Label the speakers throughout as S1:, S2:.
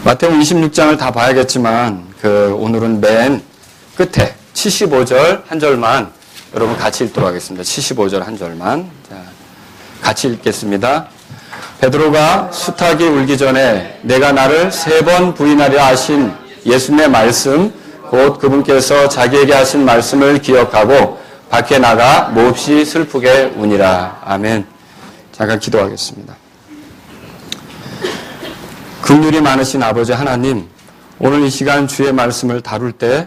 S1: 마태복음 26장을 다 봐야겠지만 오늘은 맨 끝에 75절 한 절만 여러분 같이 읽도록 하겠습니다. 75절 한 절만 같이 읽겠습니다. 베드로가 수탉이 울기 전에 내가 나를 3번 부인하려 하신 예수님의 말씀 곧 그분께서 자기에게 하신 말씀을 기억하고 밖에 나가 몹시 슬프게 우니라. 아멘. 잠깐 기도하겠습니다. 긍휼이 많으신 아버지 하나님, 오늘 이 시간 주의 말씀을 다룰 때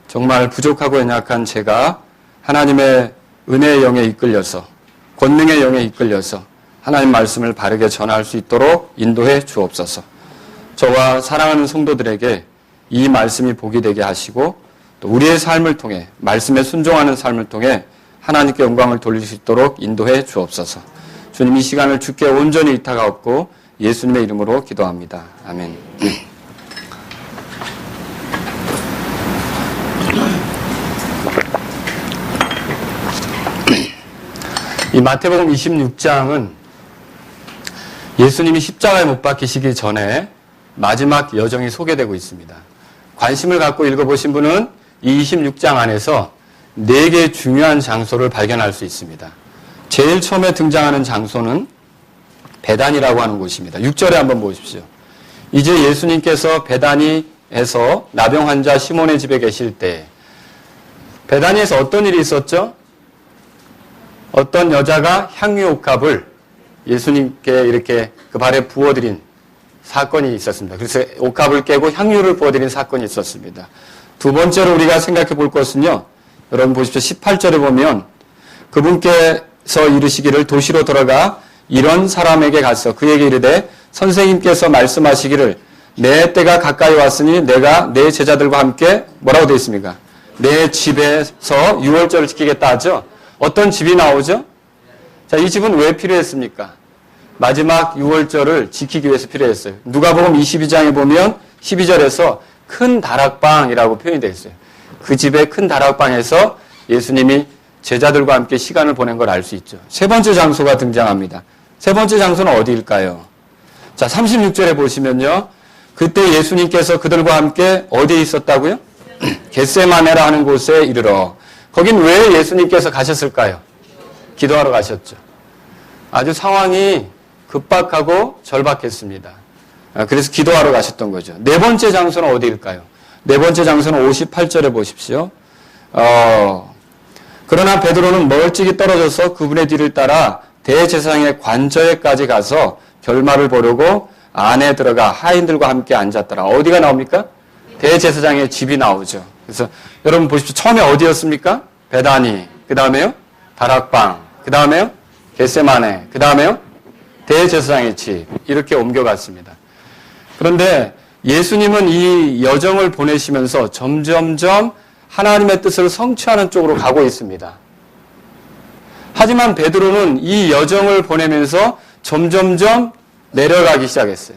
S1: 정말 부족하고 연약한 제가 하나님의 은혜의 영에 이끌려서 권능의 영에 이끌려서 하나님 말씀을 바르게 전할 수 있도록 인도해 주옵소서. 저와 사랑하는 성도들에게 이 말씀이 복이 되게 하시고 또 우리의 삶을 통해 말씀에 순종하는 삶을 통해 하나님께 영광을 돌릴 수 있도록 인도해 주옵소서. 주님 이 시간을 주께 온전히 의탁하옵고 예수님의 이름으로 기도합니다. 아멘. 이 마태복음 26장은 예수님이 십자가에 못 박히시기 전에 마지막 여정이 소개되고 있습니다. 관심을 갖고 읽어보신 분은 이 26장 안에서 4개의 중요한 장소를 발견할 수 있습니다. 제일 처음에 등장하는 장소는 베단이라고 하는 곳입니다. 6절에 한번 보십시오. 이제 예수님께서 베다니에서 나병 환자 시몬의 집에 계실 때 베다니에서 어떤 일이 있었죠? 어떤 여자가 향유 옥합을 예수님께 이렇게 그 발에 부어드린 사건이 있었습니다. 그래서 옥합을 깨고 향유를 부어드린 사건이 있었습니다. 두 번째로 우리가 생각해 볼 것은요. 여러분 보십시오. 18절에 보면 그분께서 이르시기를 도시로 들어가 이런 사람에게 가서 그에게 이르되 선생님께서 말씀하시기를 내 때가 가까이 왔으니 내가 내 제자들과 함께 뭐라고 되어 있습니까? 내 집에서 유월절을 지키겠다 하죠. 어떤 집이 나오죠? 자, 이 집은 왜 필요했습니까? 마지막 유월절을 지키기 위해서 필요했어요. 누가복음 22장에 보면 12절에서 큰 다락방이라고 표현이 되어 있어요. 그 집의 큰 다락방에서 예수님이 제자들과 함께 시간을 보낸 걸 알 수 있죠. 세 번째 장소가 등장합니다. 세 번째 장소는 어디일까요? 자, 36절에 보시면요. 그때 예수님께서 그들과 함께 어디에 있었다고요? 겟세마네라 하는 곳에 이르러. 거긴 왜 예수님께서 가셨을까요? 기도하러 가셨죠. 아주 상황이 급박하고 절박했습니다. 그래서 기도하러 가셨던 거죠. 네 번째 장소는 어디일까요? 네 번째 장소는 58절에 보십시오. 그러나 베드로는 멀찍이 떨어져서 그분의 뒤를 따라 대제사장의 관저에까지 가서 결말을 보려고 안에 들어가 하인들과 함께 앉았더라. 어디가 나옵니까? 대제사장의 집이 나오죠. 그래서 여러분 보십시오. 처음에 어디였습니까? 베다니. 그 다음에요? 다락방. 그 다음에요? 겟세마네. 그 다음에요? 대제사장의 집. 이렇게 옮겨갔습니다. 그런데 예수님은 이 여정을 보내시면서 점점점 하나님의 뜻을 성취하는 쪽으로 가고 있습니다. 하지만 베드로는 이 여정을 보내면서 점점점 내려가기 시작했어요.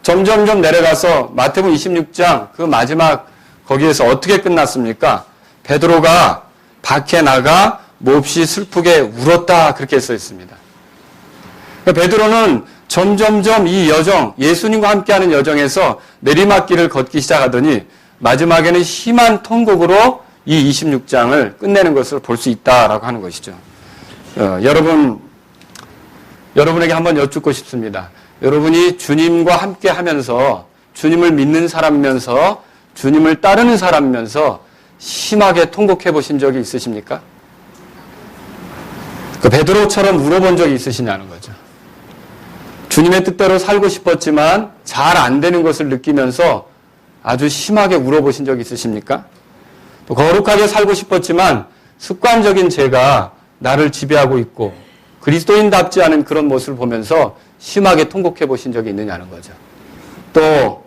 S1: 점점점 내려가서 마태복음 26장 그 마지막 거기에서 어떻게 끝났습니까? 베드로가 밖에 나가 몹시 슬프게 울었다 그렇게 써 있습니다. 베드로는 점점점 이 여정, 예수님과 함께하는 여정에서 내리막길을 걷기 시작하더니 마지막에는 심한 통곡으로 이 26장을 끝내는 것을 볼 수 있다라고 하는 것이죠. 여러분에게 한번 여쭙고 싶습니다. 여러분이 주님과 함께 하면서 주님을 믿는 사람이면서 주님을 따르는 사람이면서 심하게 통곡해 보신 적이 있으십니까? 그 베드로처럼 울어본 적이 있으시냐는 거죠. 주님의 뜻대로 살고 싶었지만 잘 안 되는 것을 느끼면서 아주 심하게 울어보신 적이 있으십니까? 또 거룩하게 살고 싶었지만 습관적인 죄가 나를 지배하고 있고 그리스도인답지 않은 그런 모습을 보면서 심하게 통곡해 보신 적이 있느냐는 거죠. 또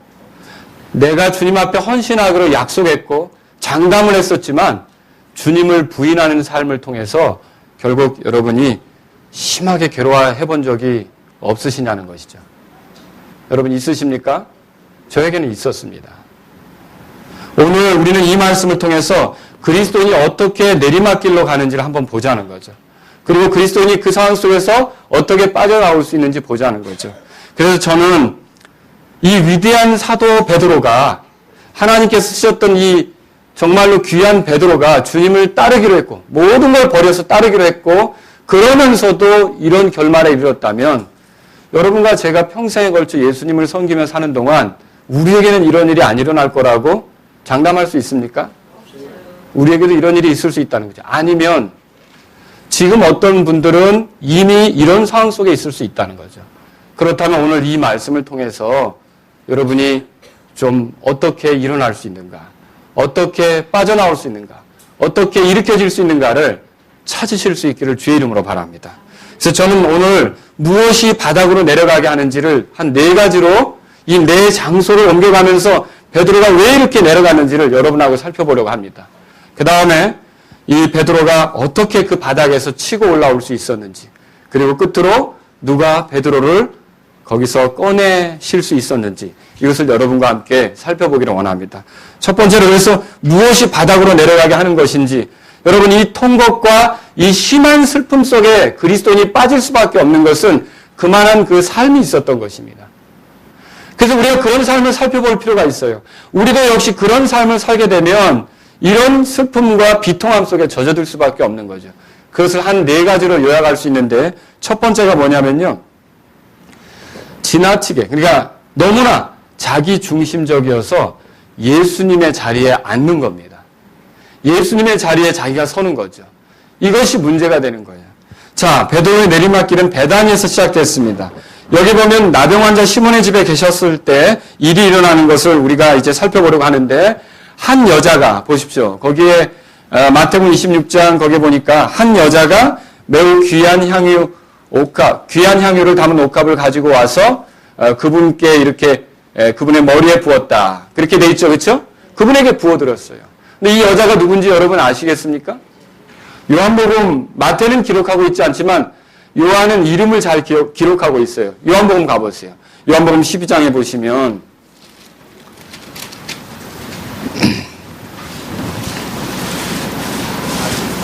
S1: 내가 주님 앞에 헌신하기로 약속했고 장담을 했었지만 주님을 부인하는 삶을 통해서 결국 여러분이 심하게 괴로워해 본 적이 없으시냐는 것이죠. 여러분 있으십니까? 저에게는 있었습니다. 오늘 우리는 이 말씀을 통해서 그리스도인이 어떻게 내리막길로 가는지를 한번 보자는 거죠. 그리고 그리스도인이 그 상황 속에서 어떻게 빠져나올 수 있는지 보자는 거죠. 그래서 저는 이 위대한 사도 베드로가 하나님께서 쓰셨던 이 정말로 귀한 베드로가 주님을 따르기로 했고 모든 걸 버려서 따르기로 했고 그러면서도 이런 결말에 이르렀다면 여러분과 제가 평생에 걸쳐 예수님을 섬기며 사는 동안 우리에게는 이런 일이 안 일어날 거라고 장담할 수 있습니까? 우리에게도 이런 일이 있을 수 있다는 거죠. 아니면 지금 어떤 분들은 이미 이런 상황 속에 있을 수 있다는 거죠. 그렇다면 오늘 이 말씀을 통해서 여러분이 좀 어떻게 일어날 수 있는가, 어떻게 빠져나올 수 있는가, 어떻게 일으켜질 수 있는가를 찾으실 수 있기를 주의 이름으로 바랍니다. 그래서 저는 오늘 무엇이 바닥으로 내려가게 하는지를 한 4가지로 이 4장소를 옮겨가면서 베드로가 왜 이렇게 내려갔는지를 여러분하고 살펴보려고 합니다. 그 다음에 이 베드로가 어떻게 그 바닥에서 치고 올라올 수 있었는지, 그리고 끝으로 누가 베드로를 거기서 꺼내실 수 있었는지, 이것을 여러분과 함께 살펴보기를 원합니다. 첫 번째로 그래서 무엇이 바닥으로 내려가게 하는 것인지, 여러분 이 통곡과 이 심한 슬픔 속에 그리스도인이 빠질 수밖에 없는 것은 그만한 그 삶이 있었던 것입니다. 그래서 우리가 그런 삶을 살펴볼 필요가 있어요. 우리도 역시 그런 삶을 살게 되면 이런 슬픔과 비통함 속에 젖어들 수밖에 없는 거죠. 그것을 한 4가지로 요약할 수 있는데 첫 번째가 뭐냐면요. 지나치게, 그러니까 너무나 자기 중심적이어서 예수님의 자리에 앉는 겁니다. 예수님의 자리에 자기가 서는 거죠. 이것이 문제가 되는 거예요. 자, 베드로의 내리막길은 베다니에서 시작됐습니다. 여기 보면 나병 환자 시몬의 집에 계셨을 때 일이 일어나는 것을 우리가 이제 살펴보려고 하는데 한 여자가 보십시오. 거기에 마태복음 26장 거기에 보니까 한 여자가 매우 귀한 향유를 담은 옥합을 가지고 와서 그분께 이렇게 그분의 머리에 부었다. 그렇게 돼 있죠. 그렇죠? 그분에게 부어드렸어요. 근데 이 여자가 누군지 여러분 아시겠습니까? 요한복음, 마태는 기록하고 있지 않지만 요한은 이름을 잘 기록하고 있어요. 요한복음 가보세요. 요한복음 12장에 보시면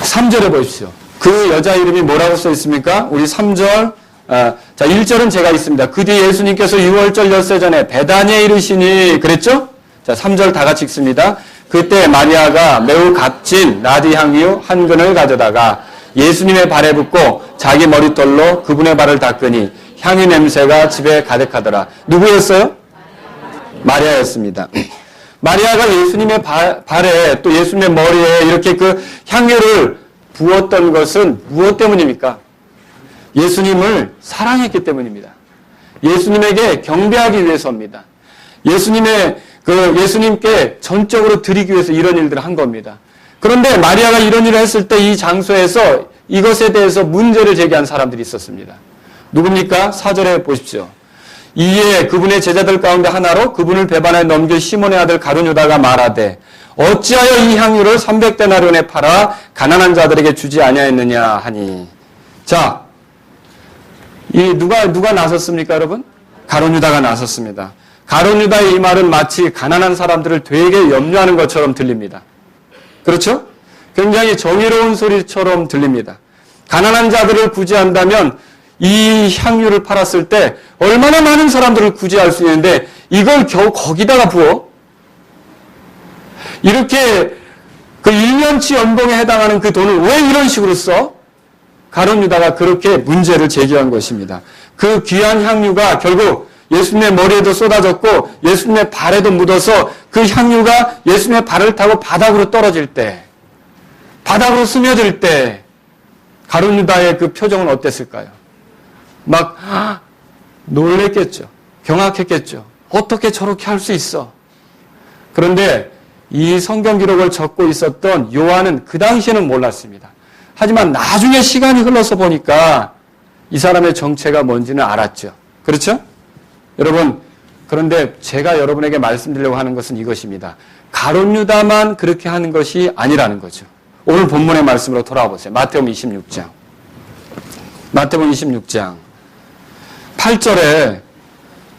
S1: 3절에 보십시오. 그 여자 이름이 뭐라고 써 있습니까? 우리 3절, 자 1절은 제가 있습니다. 그 뒤에 예수님께서 유월절 엿새 전에 베다니에 이르시니 그랬죠? 자 3절 다 같이 읽습니다. 그때 마리아가 매우 값진 나디 향유 한 근을 가져다가 예수님의 발에 붓고 자기 머릿돌로 그분의 발을 닦으니 향유 냄새가 집에 가득하더라. 누구였어요? 마리아였습니다. 마리아가 예수님의 발에 또 예수님의 머리에 이렇게 그 향유를 부었던 것은 무엇 때문입니까? 예수님을 사랑했기 때문입니다. 예수님에게 경배하기 위해서입니다. 예수님께 전적으로 드리기 위해서 이런 일들을 한 겁니다. 그런데 마리아가 이런 일을 했을 때 이 장소에서 이것에 대해서 문제를 제기한 사람들이 있었습니다. 누굽니까? 4절에 보십시오. 이에 그분의 제자들 가운데 하나로 그분을 배반하여 넘길 시몬의 아들 가룟 유다가 말하되 어찌하여 이 향유를 300데나리온에 팔아 가난한 자들에게 주지 아니하였느냐 하니. 자, 누가 나섰습니까, 여러분? 가룟 유다가 나섰습니다. 가룟 유다의 이 말은 마치 가난한 사람들을 되게 염려하는 것처럼 들립니다. 그렇죠? 굉장히 정의로운 소리처럼 들립니다. 가난한 자들을 구제한다면 이 향유를 팔았을 때 얼마나 많은 사람들을 구제할 수 있는데 이걸 겨우 거기다가 부어? 이렇게 그 1년치 연봉에 해당하는 그 돈을 왜 이런 식으로 써? 가룟 유다가 그렇게 문제를 제기한 것입니다. 그 귀한 향유가 결국 예수님의 머리에도 쏟아졌고 예수님의 발에도 묻어서 그 향유가 예수님의 발을 타고 바닥으로 떨어질 때, 바닥으로 스며들 때 가룟 유다의 그 표정은 어땠을까요? 막 놀랬겠죠. 경악했겠죠. 어떻게 저렇게 할 수 있어? 그런데 이 성경 기록을 적고 있었던 요한은 그 당시에는 몰랐습니다. 하지만 나중에 시간이 흘러서 보니까 이 사람의 정체가 뭔지는 알았죠. 그렇죠? 여러분, 그런데 제가 여러분에게 말씀드리려고 하는 것은 이것입니다. 가룟 유다만 그렇게 하는 것이 아니라는 거죠. 오늘 본문의 말씀으로 돌아와 보세요. 마태복음 26장. 마태복음 26장 8절에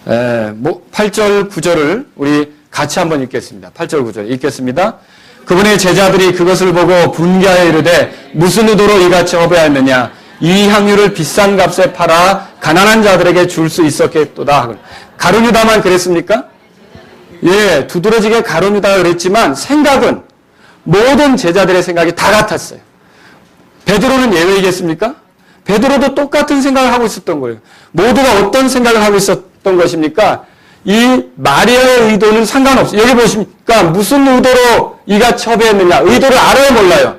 S1: 8절 9절을 우리 같이 한번 읽겠습니다. 8절 9절 읽겠습니다. 그분의 제자들이 그것을 보고 분개하여 이르되 무슨 의도로 이같이 허배하였느냐? 이 향유를 비싼 값에 팔아 가난한 자들에게 줄 수 있었겠도다. 가룟유다만 그랬습니까? 예, 두드러지게 가룟유다가 그랬지만 생각은 모든 제자들의 생각이 다 같았어요. 베드로는 예외이겠습니까? 베드로도 똑같은 생각을 하고 있었던 거예요. 모두가 어떤 생각을 하고 있었던 것입니까? 이 마리아의 의도는 상관없어요. 여기 보십니까? 무슨 의도로 이가 첩외했느냐? 의도를 알아요, 몰라요?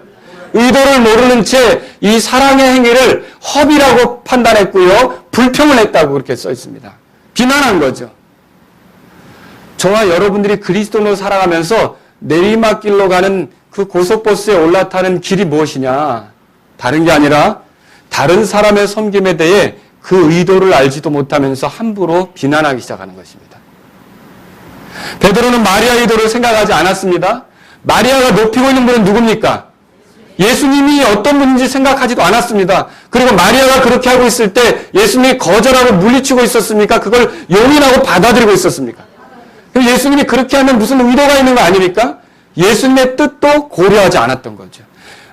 S1: 의도를 모르는 채 이 사랑의 행위를 허비라고 판단했고요. 불평을 했다고 그렇게 써 있습니다. 비난한 거죠. 저와 여러분들이 그리스도로 살아가면서 내리막길로 가는 그 고속버스에 올라타는 길이 무엇이냐? 다른 게 아니라 다른 사람의 섬김에 대해 그 의도를 알지도 못하면서 함부로 비난하기 시작하는 것입니다. 베드로는 마리아의 의도를 생각하지 않았습니다. 마리아가 높이고 있는 분은 누굽니까? 예수님이 어떤 분인지 생각하지도 않았습니다. 그리고 마리아가 그렇게 하고 있을 때 예수님이 거절하고 물리치고 있었습니까? 그걸 용인하고 받아들이고 있었습니까? 예수님이 그렇게 하면 무슨 의도가 있는 거 아닙니까? 예수님의 뜻도 고려하지 않았던 거죠.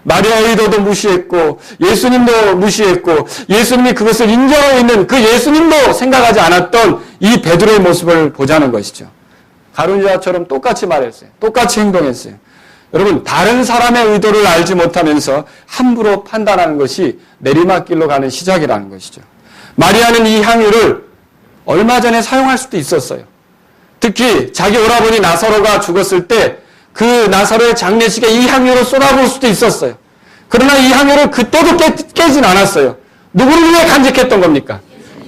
S1: 마리아의 의도도 무시했고 예수님도 무시했고 예수님이 그것을 인정하고 있는 그 예수님도 생각하지 않았던 이 베드로의 모습을 보자는 것이죠. 가룟유다처럼 똑같이 말했어요. 똑같이 행동했어요. 여러분, 다른 사람의 의도를 알지 못하면서 함부로 판단하는 것이 내리막길로 가는 시작이라는 것이죠. 마리아는 이 향유를 얼마 전에 사용할 수도 있었어요. 특히 자기 오라버니 나사로가 죽었을 때 그 나사로의 장례식에 이 향유를 쏟아부을 수도 있었어요. 그러나 이 향유를 그때도 깨진 않았어요. 누구를 위해 간직했던 겁니까?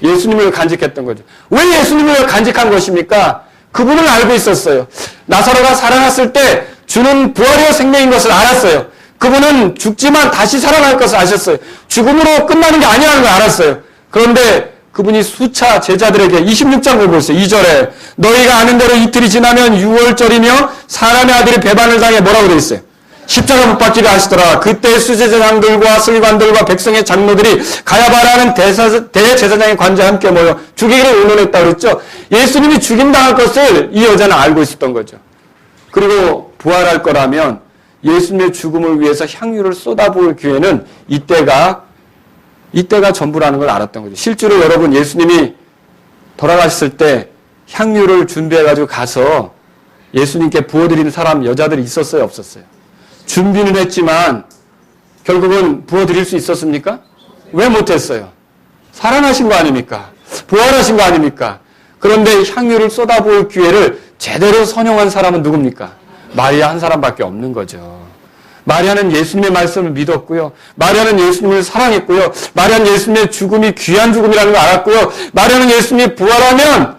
S1: 예수님을 간직했던 거죠. 왜 예수님을 간직한 것입니까? 그분을 알고 있었어요. 나사로가 살아났을 때 주는 부활의 생명인 것을 알았어요. 그분은 죽지만 다시 살아날 것을 아셨어요. 죽음으로 끝나는 게 아니라는 걸 알았어요. 그런데 그분이 수차 제자들에게 26장 보고 있어요. 2절에 너희가 아는 대로 이틀이 지나면 6월절이며 사람의 아들이 배반을 당해 뭐라고 되어 있어요? 십자가 못 박기를 하시더라. 그때 수제사장들과 서기관들과 백성의 장로들이 가야바라는 대제사장의 관저와 함께 모여 죽이기를 의논했다고 그랬죠. 예수님이 죽임당할 것을 이 여자는 알고 있었던 거죠. 그리고 부활할 거라면 예수님의 죽음을 위해서 향유를 쏟아부을 기회는 이때가 전부라는 걸 알았던 거죠. 실제로 여러분 예수님이 돌아가셨을 때 향유를 준비해가지고 가서 예수님께 부어드리는 사람 여자들이 있었어요, 없었어요? 준비는 했지만 결국은 부어드릴 수 있었습니까? 왜 못했어요? 살아나신 거 아닙니까? 부활하신 거 아닙니까? 그런데 향유를 쏟아부을 기회를 제대로 선용한 사람은 누굽니까? 마리아 한 사람밖에 없는 거죠. 마리아는 예수님의 말씀을 믿었고요. 마리아는 예수님을 사랑했고요. 마리아는 예수님의 죽음이 귀한 죽음이라는 걸 알았고요. 마리아는 예수님이 부활하면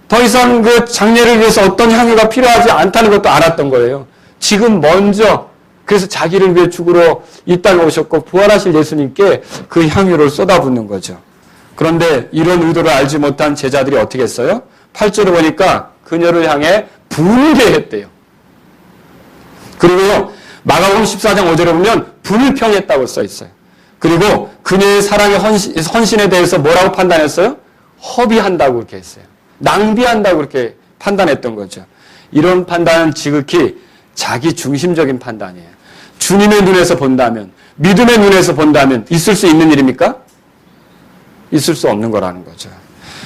S1: 더 이상 그 장례를 위해서 어떤 향유가 필요하지 않다는 것도 알았던 거예요. 지금 먼저 그래서 자기를 위해 죽으러 이 땅에 오셨고 부활하실 예수님께 그 향유를 쏟아붓는 거죠. 그런데 이런 의도를 알지 못한 제자들이 어떻게 했어요? 8절에 보니까 그녀를 향해 분개했대요. 그리고 마가복음 14장 5절에 보면 불평했다고 써 있어요. 그리고 그녀의 사랑의 헌신에 대해서 뭐라고 판단했어요? 허비한다고 그렇게 했어요. 낭비한다고 그렇게 판단했던 거죠. 이런 판단은 지극히 자기 중심적인 판단이에요. 주님의 눈에서 본다면, 믿음의 눈에서 본다면 있을 수 있는 일입니까? 있을 수 없는 거라는 거죠.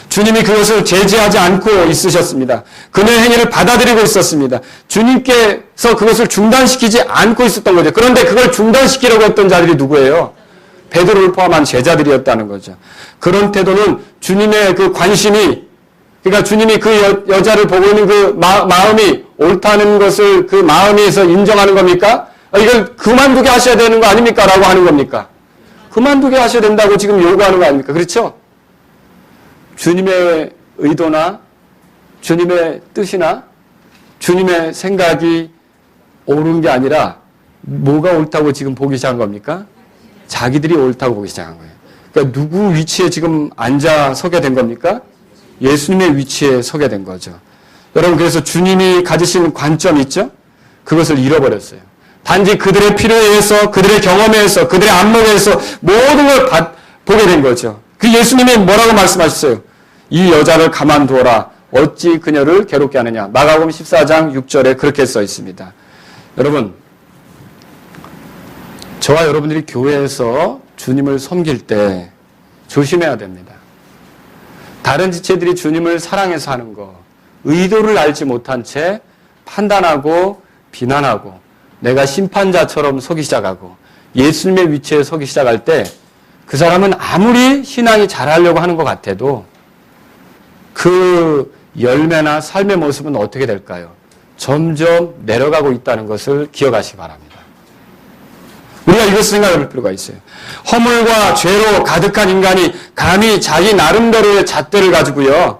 S1: 주님이 그것을 제지하지 않고 있으셨습니다. 그녀의 행위를 받아들이고 있었습니다. 주님께서 그것을 중단시키지 않고 있었던 거죠. 그런데 그걸 중단시키려고 했던 자들이 누구예요? 베드로를 포함한 제자들이었다는 거죠. 그런 태도는 주님의 그 관심이, 그러니까 주님이 그 여자를 보고 있는 그 마음이 옳다는 것을 그 마음에서 인정하는 겁니까? 이걸 그만두게 하셔야 되는 거 아닙니까? 라고 하는 겁니까? 그만두게 하셔야 된다고 지금 요구하는 거 아닙니까? 그렇죠? 주님의 의도나 주님의 뜻이나 주님의 생각이 옳은 게 아니라 뭐가 옳다고 지금 보기 시작한 겁니까? 자기들이 옳다고 보기 시작한 거예요. 그러니까 누구 위치에 지금 앉아 서게 된 겁니까? 예수님의 위치에 서게 된 거죠. 여러분, 그래서 주님이 가지신 관점 있죠? 그것을 잃어버렸어요. 단지 그들의 필요에 의해서, 그들의 경험에 의해서, 그들의 안목에 의해서 모든 걸 보게 된 거죠. 그 예수님이 뭐라고 말씀하셨어요? 이 여자를 가만두어라. 어찌 그녀를 괴롭게 하느냐. 마가복음 14장 6절에 그렇게 써 있습니다. 여러분, 저와 여러분들이 교회에서 주님을 섬길 때 조심해야 됩니다. 다른 지체들이 주님을 사랑해서 하는 거, 의도를 알지 못한 채 판단하고 비난하고 내가 심판자처럼 서기 시작하고 예수님의 위치에 서기 시작할 때 그 사람은 아무리 신앙이 잘하려고 하는 것 같아도 그 열매나 삶의 모습은 어떻게 될까요? 점점 내려가고 있다는 것을 기억하시기 바랍니다. 우리가 이것을 생각해 볼 필요가 있어요. 허물과 죄로 가득한 인간이 감히 자기 나름대로의 잣대를 가지고요.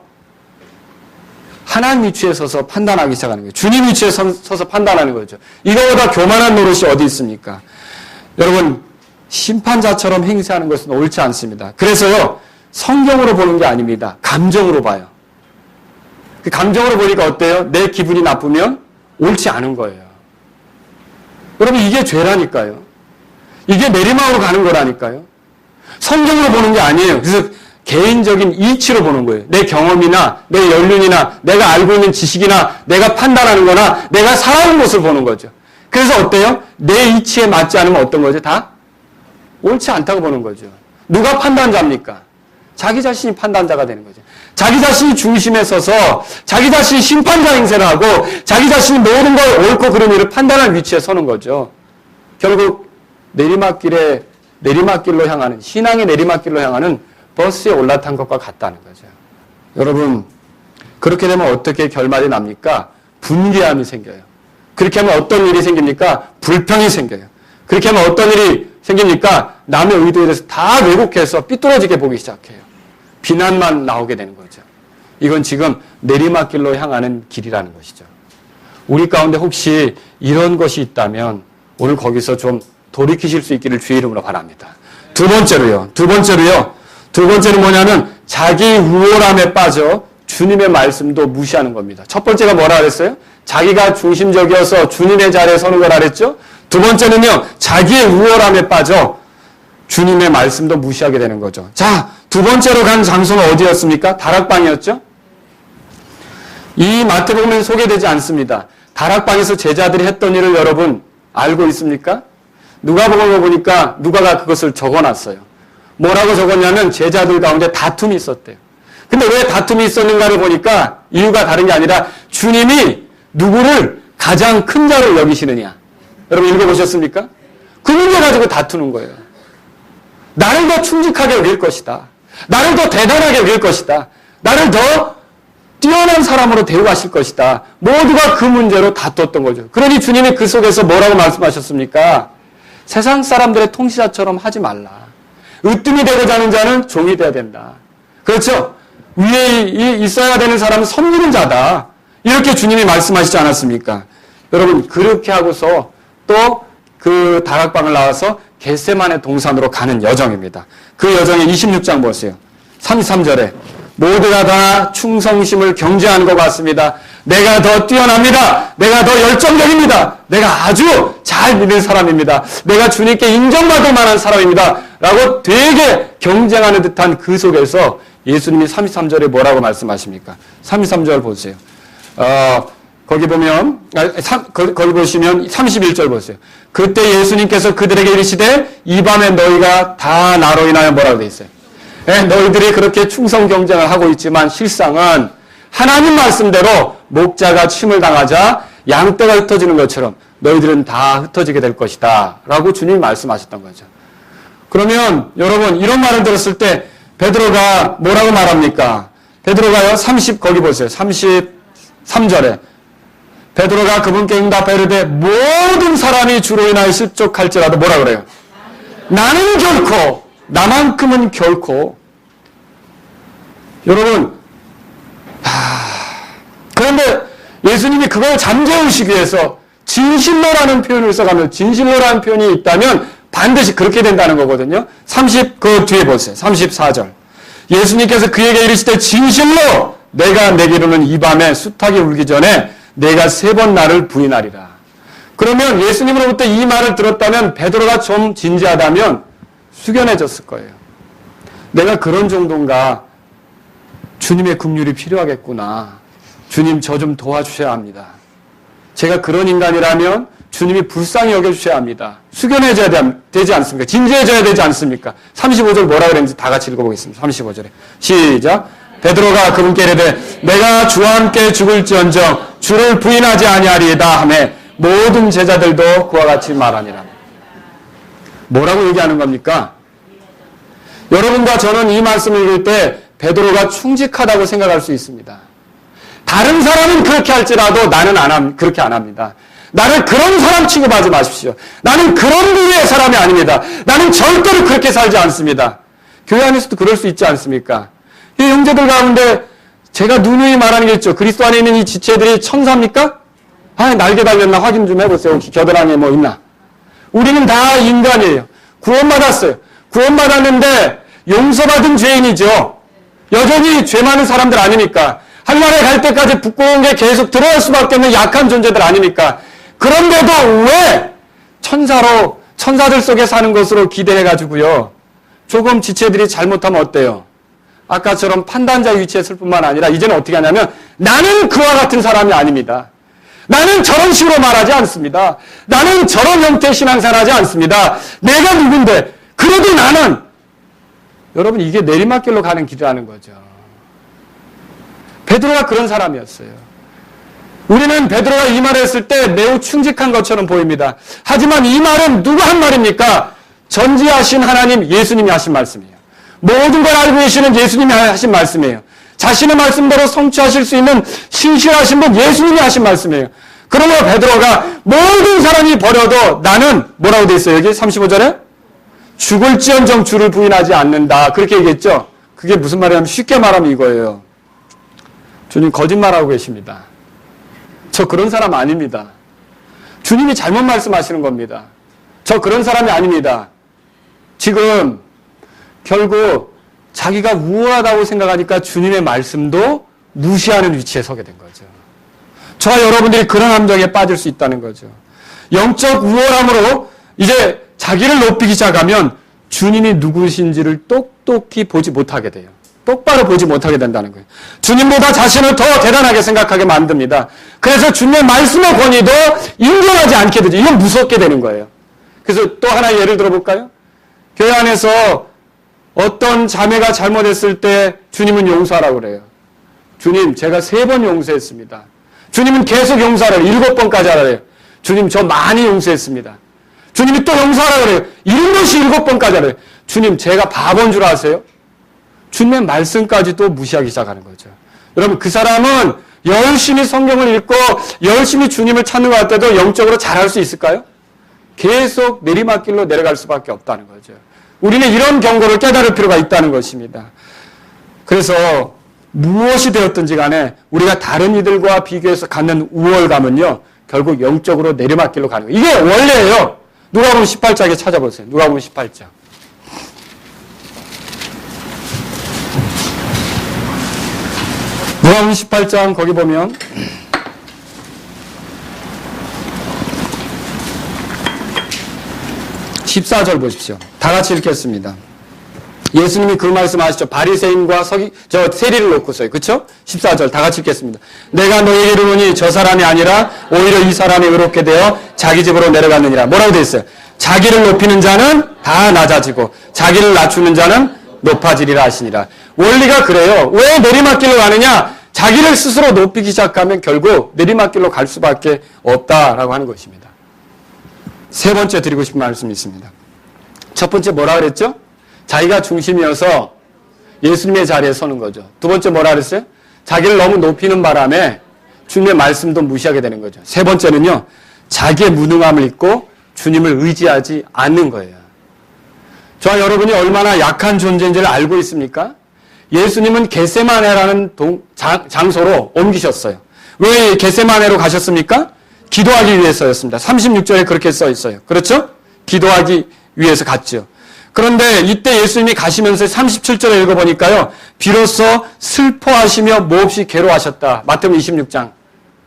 S1: 하나님 위치에 서서 판단하기 시작하는 거예요. 주님 위치에 서서 판단하는 거죠. 이거보다 교만한 노릇이 어디 있습니까? 여러분, 심판자처럼 행세하는 것은 옳지 않습니다. 그래서요, 성경으로 보는 게 아닙니다. 감정으로 봐요. 그 감정으로 보니까 어때요? 내 기분이 나쁘면 옳지 않은 거예요. 여러분, 이게 죄라니까요. 이게 내리막으로 가는 거라니까요. 성경으로 보는 게 아니에요. 그래서 개인적인 이치로 보는 거예요. 내 경험이나 내 연륜이나 내가 알고 있는 지식이나 내가 판단하는 거나 내가 살아온 것을 보는 거죠. 그래서 어때요? 내 이치에 맞지 않으면 어떤 거죠? 다 옳지 않다고 보는 거죠. 누가 판단자입니까? 자기 자신이 판단자가 되는 거죠. 자기 자신이 중심에 서서 자기 자신이 심판자 행세를 하고 자기 자신이 모든 걸 옳고 그른 일을 판단할 위치에 서는 거죠. 결국 내리막길로 향하는, 신앙의 내리막길로 향하는 버스에 올라탄 것과 같다는 거죠. 여러분, 그렇게 되면 어떻게 결말이 납니까? 분개함이 생겨요. 그렇게 하면 어떤 일이 생깁니까? 불평이 생겨요. 그렇게 하면 어떤 일이 생깁니까? 남의 의도에 대해서 다 왜곡해서 삐뚤어지게 보기 시작해요. 비난만 나오게 되는 거죠. 이건 지금 내리막길로 향하는 길이라는 것이죠. 우리 가운데 혹시 이런 것이 있다면 오늘 거기서 좀 돌이키실 수 있기를 주의 이름으로 바랍니다. 두 번째는 뭐냐면 자기 우월함에 빠져 주님의 말씀도 무시하는 겁니다. 첫 번째가 뭐라 그랬어요? 자기가 중심적이어서 주님의 자리에 서는 거라 그랬죠? 두 번째는요, 자기의 우월함에 빠져 주님의 말씀도 무시하게 되는 거죠. 자, 두 번째로 간 장소는 어디였습니까? 다락방이었죠? 이 마태복음에 소개되지 않습니다. 다락방에서 제자들이 했던 일을 여러분 알고 있습니까? 누가복음을 보니까 누가가 그것을 적어놨어요. 뭐라고 적었냐면 제자들 가운데 다툼이 있었대요. 근데 왜 다툼이 있었는가를 보니까 이유가 다른 게 아니라 주님이 누구를 가장 큰 자로 여기시느냐. 여러분 읽어보셨습니까? 그 문제 가지고 다투는 거예요. 나를 더 충직하게 여길 것이다. 나를 더 대단하게 여길 것이다. 나를 더 뛰어난 사람으로 데려가실 것이다. 모두가 그 문제로 다투었던 거죠. 그러니 주님이 그 속에서 뭐라고 말씀하셨습니까? 세상 사람들의 통치자처럼 하지 말라. 으뜸이 되고자 하는 자는 종이 되어야 된다. 그렇죠? 위에 있어야 되는 사람은 섬기는 자다. 이렇게 주님이 말씀하시지 않았습니까? 여러분, 그렇게 하고서 또 그 다락방을 나와서 겟세마네 동산으로 가는 여정입니다. 그 여정의 26장 보세요. 33절에 모두가 다 충성심을 경쟁하는 것 같습니다. 내가 더 뛰어납니다. 내가 더 열정적입니다. 내가 아주 잘 믿는 사람입니다. 내가 주님께 인정받을 만한 사람입니다. 라고 되게 경쟁하는 듯한 그 속에서 예수님이 33절에 뭐라고 말씀하십니까? 33절 보세요. 거기 보시면 31절 보세요. 그때 예수님께서 그들에게 이르시되 이 밤에 너희가 다 나로 인하여 뭐라고 돼 있어요? 너희들이 그렇게 충성 경쟁을 하고 있지만 실상은 하나님 말씀대로 목자가 침을 당하자 양떼가 흩어지는 것처럼 너희들은 다 흩어지게 될 것이다. 라고 주님이 말씀하셨던 거죠. 그러면 여러분 이런 말을 들었을 때 베드로가 뭐라고 말합니까? 베드로가요, 거기 보세요. 33절에 베드로가 그분께 응답하여 이르되 모든 사람이 주로 인하여 실족할지라도 뭐라 그래요? 나는 결코, 나만큼은 결코. 여러분, 그런데 예수님이 그걸 잠재우시기 위해서 진실로라는 표현을 써가면 진실로라는 표현이 있다면 반드시 그렇게 된다는 거거든요. 그 뒤에 보세요. 34절. 예수님께서 그에게 이르시되 진실로 내가 내기로는 이 밤에 수탉이 울기 전에 내가 3번 나를 부인하리라. 그러면 예수님으로부터 이 말을 들었다면 베드로가 좀 진지하다면 숙연해졌을 거예요. 내가 그런 정도인가? 주님의 긍휼이 필요하겠구나. 주님 저 좀 도와주셔야 합니다. 제가 그런 인간이라면 주님이 불쌍히 여겨주셔야 합니다. 숙연해져야 되지 않습니까? 진지해져야 되지 않습니까? 35절 뭐라 그랬는지 다 같이 읽어보겠습니다. 35절에. 시작. 베드로가 그분께 이르되 내가 주와 함께 죽을지언정 주를 부인하지 아니하리이다 하매 모든 제자들도 그와 같이 말하니라. 뭐라고 얘기하는 겁니까? 여러분과 저는 이 말씀을 읽을 때 베드로가 충직하다고 생각할 수 있습니다. 다른 사람은 그렇게 할지라도 나는 그렇게 안 합니다. 나는 그런 사람 취급하지 마십시오. 나는 그런 부류의 사람이 아닙니다. 나는 절대로 그렇게 살지 않습니다. 교회 안에서도 그럴 수 있지 않습니까? 이 형제들 가운데 제가 누누이 말하는 게 있죠. 그리스도 안에 있는 이 지체들이 천사입니까? 날개 달렸나 확인 좀 해보세요. 혹시 겨드랑이에 뭐 있나? 우리는 다 인간이에요. 구원받았어요. 구원받았는데 용서받은 죄인이죠. 여전히 죄 많은 사람들 아닙니까? 하늘나라에 갈 때까지 부끄러운 게 계속 들어갈 수밖에 없는 약한 존재들 아닙니까? 그런데도 왜 천사들 속에 사는 것으로 기대해가지고요. 조금 지체들이 잘못하면 어때요? 아까처럼 판단자의 위치에 있을 뿐만 아니라 이제는 어떻게 하냐면 나는 그와 같은 사람이 아닙니다. 나는 저런 식으로 말하지 않습니다. 나는 저런 형태의 신앙생활하지 않습니다. 내가 누군데 그래도 나는 여러분 이게 내리막길로 가는 길이라는 거죠. 베드로가 그런 사람이었어요. 우리는 베드로가 이 말을 했을 때 매우 충직한 것처럼 보입니다. 하지만 이 말은 누가 한 말입니까? 전지하신 하나님 예수님이 하신 말씀이에요. 모든 걸 알고 계시는 예수님이 하신 말씀이에요. 자신의 말씀대로 성취하실 수 있는 신실하신 분 예수님이 하신 말씀이에요. 그러므로 베드로가 모든 사람이 버려도 나는 뭐라고 돼 있어요? 여기 35절에 죽을지언정 주를 부인하지 않는다. 그렇게 얘기했죠. 그게 무슨 말이냐면 쉽게 말하면 이거예요. 주님 거짓말하고 계십니다. 저 그런 사람 아닙니다. 주님이 잘못 말씀하시는 겁니다. 저 그런 사람이 아닙니다. 지금 결국 자기가 우월하다고 생각하니까 주님의 말씀도 무시하는 위치에 서게 된 거죠. 저와 여러분들이 그런 함정에 빠질 수 있다는 거죠. 영적 우월함으로 이제 자기를 높이기 시작하면 주님이 누구신지를 똑똑히 보지 못하게 돼요. 똑바로 보지 못하게 된다는 거예요. 주님보다 자신을 더 대단하게 생각하게 만듭니다. 그래서 주님의 말씀의 권위도 인정하지 않게 되죠. 이건 무섭게 되는 거예요. 그래서 또 하나 예를 들어볼까요? 교회 안에서 어떤 자매가 잘못했을 때 주님은 용서하라고 그래요. 주님 제가 3번 용서했습니다. 주님은 계속 용서하라고 7번까지 하라 그래요. 주님 저 많이 용서했습니다. 주님이 또 용서하라고 그래요. 7번씩 7번까지 하래요. 주님 제가 바본 줄 아세요? 주님의 말씀까지도 무시하기 시작하는 거죠. 여러분 그 사람은 열심히 성경을 읽고 열심히 주님을 찾는 것 같아도 영적으로 잘할 수 있을까요? 계속 내리막길로 내려갈 수밖에 없다는 거죠. 우리는 이런 경고를 깨달을 필요가 있다는 것입니다. 그래서 무엇이 되었든지 간에 우리가 다른 이들과 비교해서 갖는 우월감은요. 결국 영적으로 내리막길로 가는 거예요. 이게 원래예요. 누가복음 18장에 찾아보세요. 누가복음 18장. 누가복음 18장 거기 보면 14절 보십시오. 다 같이 읽겠습니다. 예수님이 그 말씀하시죠. 바리새인과 세리를 놓고서요. 그렇죠? 14절 다 같이 읽겠습니다. 내가 너에게 이르노니 저 사람이 아니라 오히려 이 사람이 의롭게 되어 자기 집으로 내려갔느니라. 뭐라고 되어 있어요? 자기를 높이는 자는 다 낮아지고 자기를 낮추는 자는 높아지리라 하시니라. 원리가 그래요. 왜 내리막길로 가느냐? 자기를 스스로 높이기 시작하면 결국 내리막길로 갈 수밖에 없다라고 하는 것입니다. 세 번째 드리고 싶은 말씀이 있습니다. 첫 번째 뭐라 그랬죠? 자기가 중심이어서 예수님의 자리에 서는 거죠. 두 번째 뭐라 그랬어요? 자기를 너무 높이는 바람에 주님의 말씀도 무시하게 되는 거죠. 세 번째는요. 자기의 무능함을 잊고 주님을 의지하지 않는 거예요. 저와 여러분이 얼마나 약한 존재인지를 알고 있습니까? 예수님은 겟세마네라는 장소로 옮기셨어요. 왜 겟세마네로 가셨습니까? 기도하기 위해서였습니다. 36절에 그렇게 써 있어요. 그렇죠? 기도하기 위해서 갔죠. 그런데 이때 예수님이 가시면서 37절에 읽어보니까요. 비로소 슬퍼하시며 몹시 괴로워하셨다. 마태복음 26장.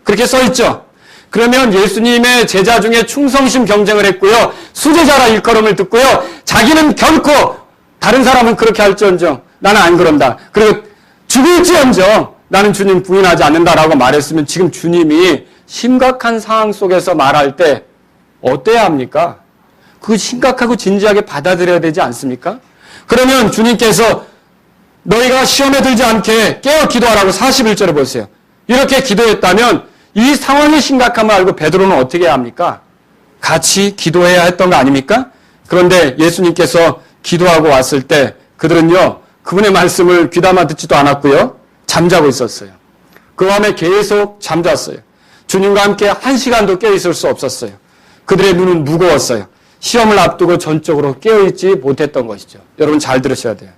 S1: 그렇게 써 있죠. 그러면 예수님의 제자 중에 충성심 경쟁을 했고요. 수제자라 일컬음을 듣고요. 자기는 결코 다른 사람은 그렇게 할지언정 나는 안 그런다. 그리고 죽을지언정 나는 주님 부인하지 않는다라고 말했으면 지금 주님이 심각한 상황 속에서 말할 때 어때야 합니까? 그 심각하고 진지하게 받아들여야 되지 않습니까? 그러면 주님께서 너희가 시험에 들지 않게 깨어 기도하라고 41절에 보세요. 이렇게 기도했다면 이 상황의 심각함을 알고 베드로는 어떻게 해야 합니까? 같이 기도해야 했던 거 아닙니까? 그런데 예수님께서 기도하고 왔을 때 그들은요, 그분의 말씀을 귀담아 듣지도 않았고요, 잠자고 있었어요. 그 밤에 계속 잠잤어요. 주님과 함께 1시간도 깨어있을 수 없었어요. 그들의 눈은 무거웠어요. 시험을 앞두고 전적으로 깨어있지 못했던 것이죠. 여러분 잘 들으셔야 돼요.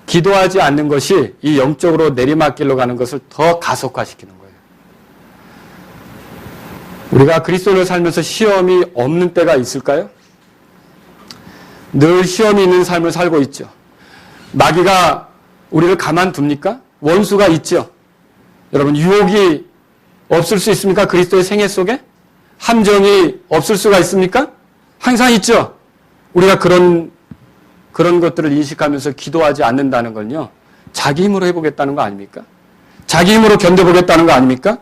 S1: 기도하지 않는 것이 이 영적으로 내리막길로 가는 것을 더 가속화시키는 거예요. 우리가 그리스도인을 살면서 시험이 없는 때가 있을까요? 늘 시험이 있는 삶을 살고 있죠. 마귀가 우리를 가만둡니까? 원수가 있죠. 여러분 유혹이 없을 수 있습니까? 그리스도의 생애 속에? 함정이 없을 수가 있습니까? 항상 있죠. 우리가 그런 것들을 인식하면서 기도하지 않는다는 건요, 자기 힘으로 해보겠다는 거 아닙니까? 자기 힘으로 견뎌보겠다는 거 아닙니까?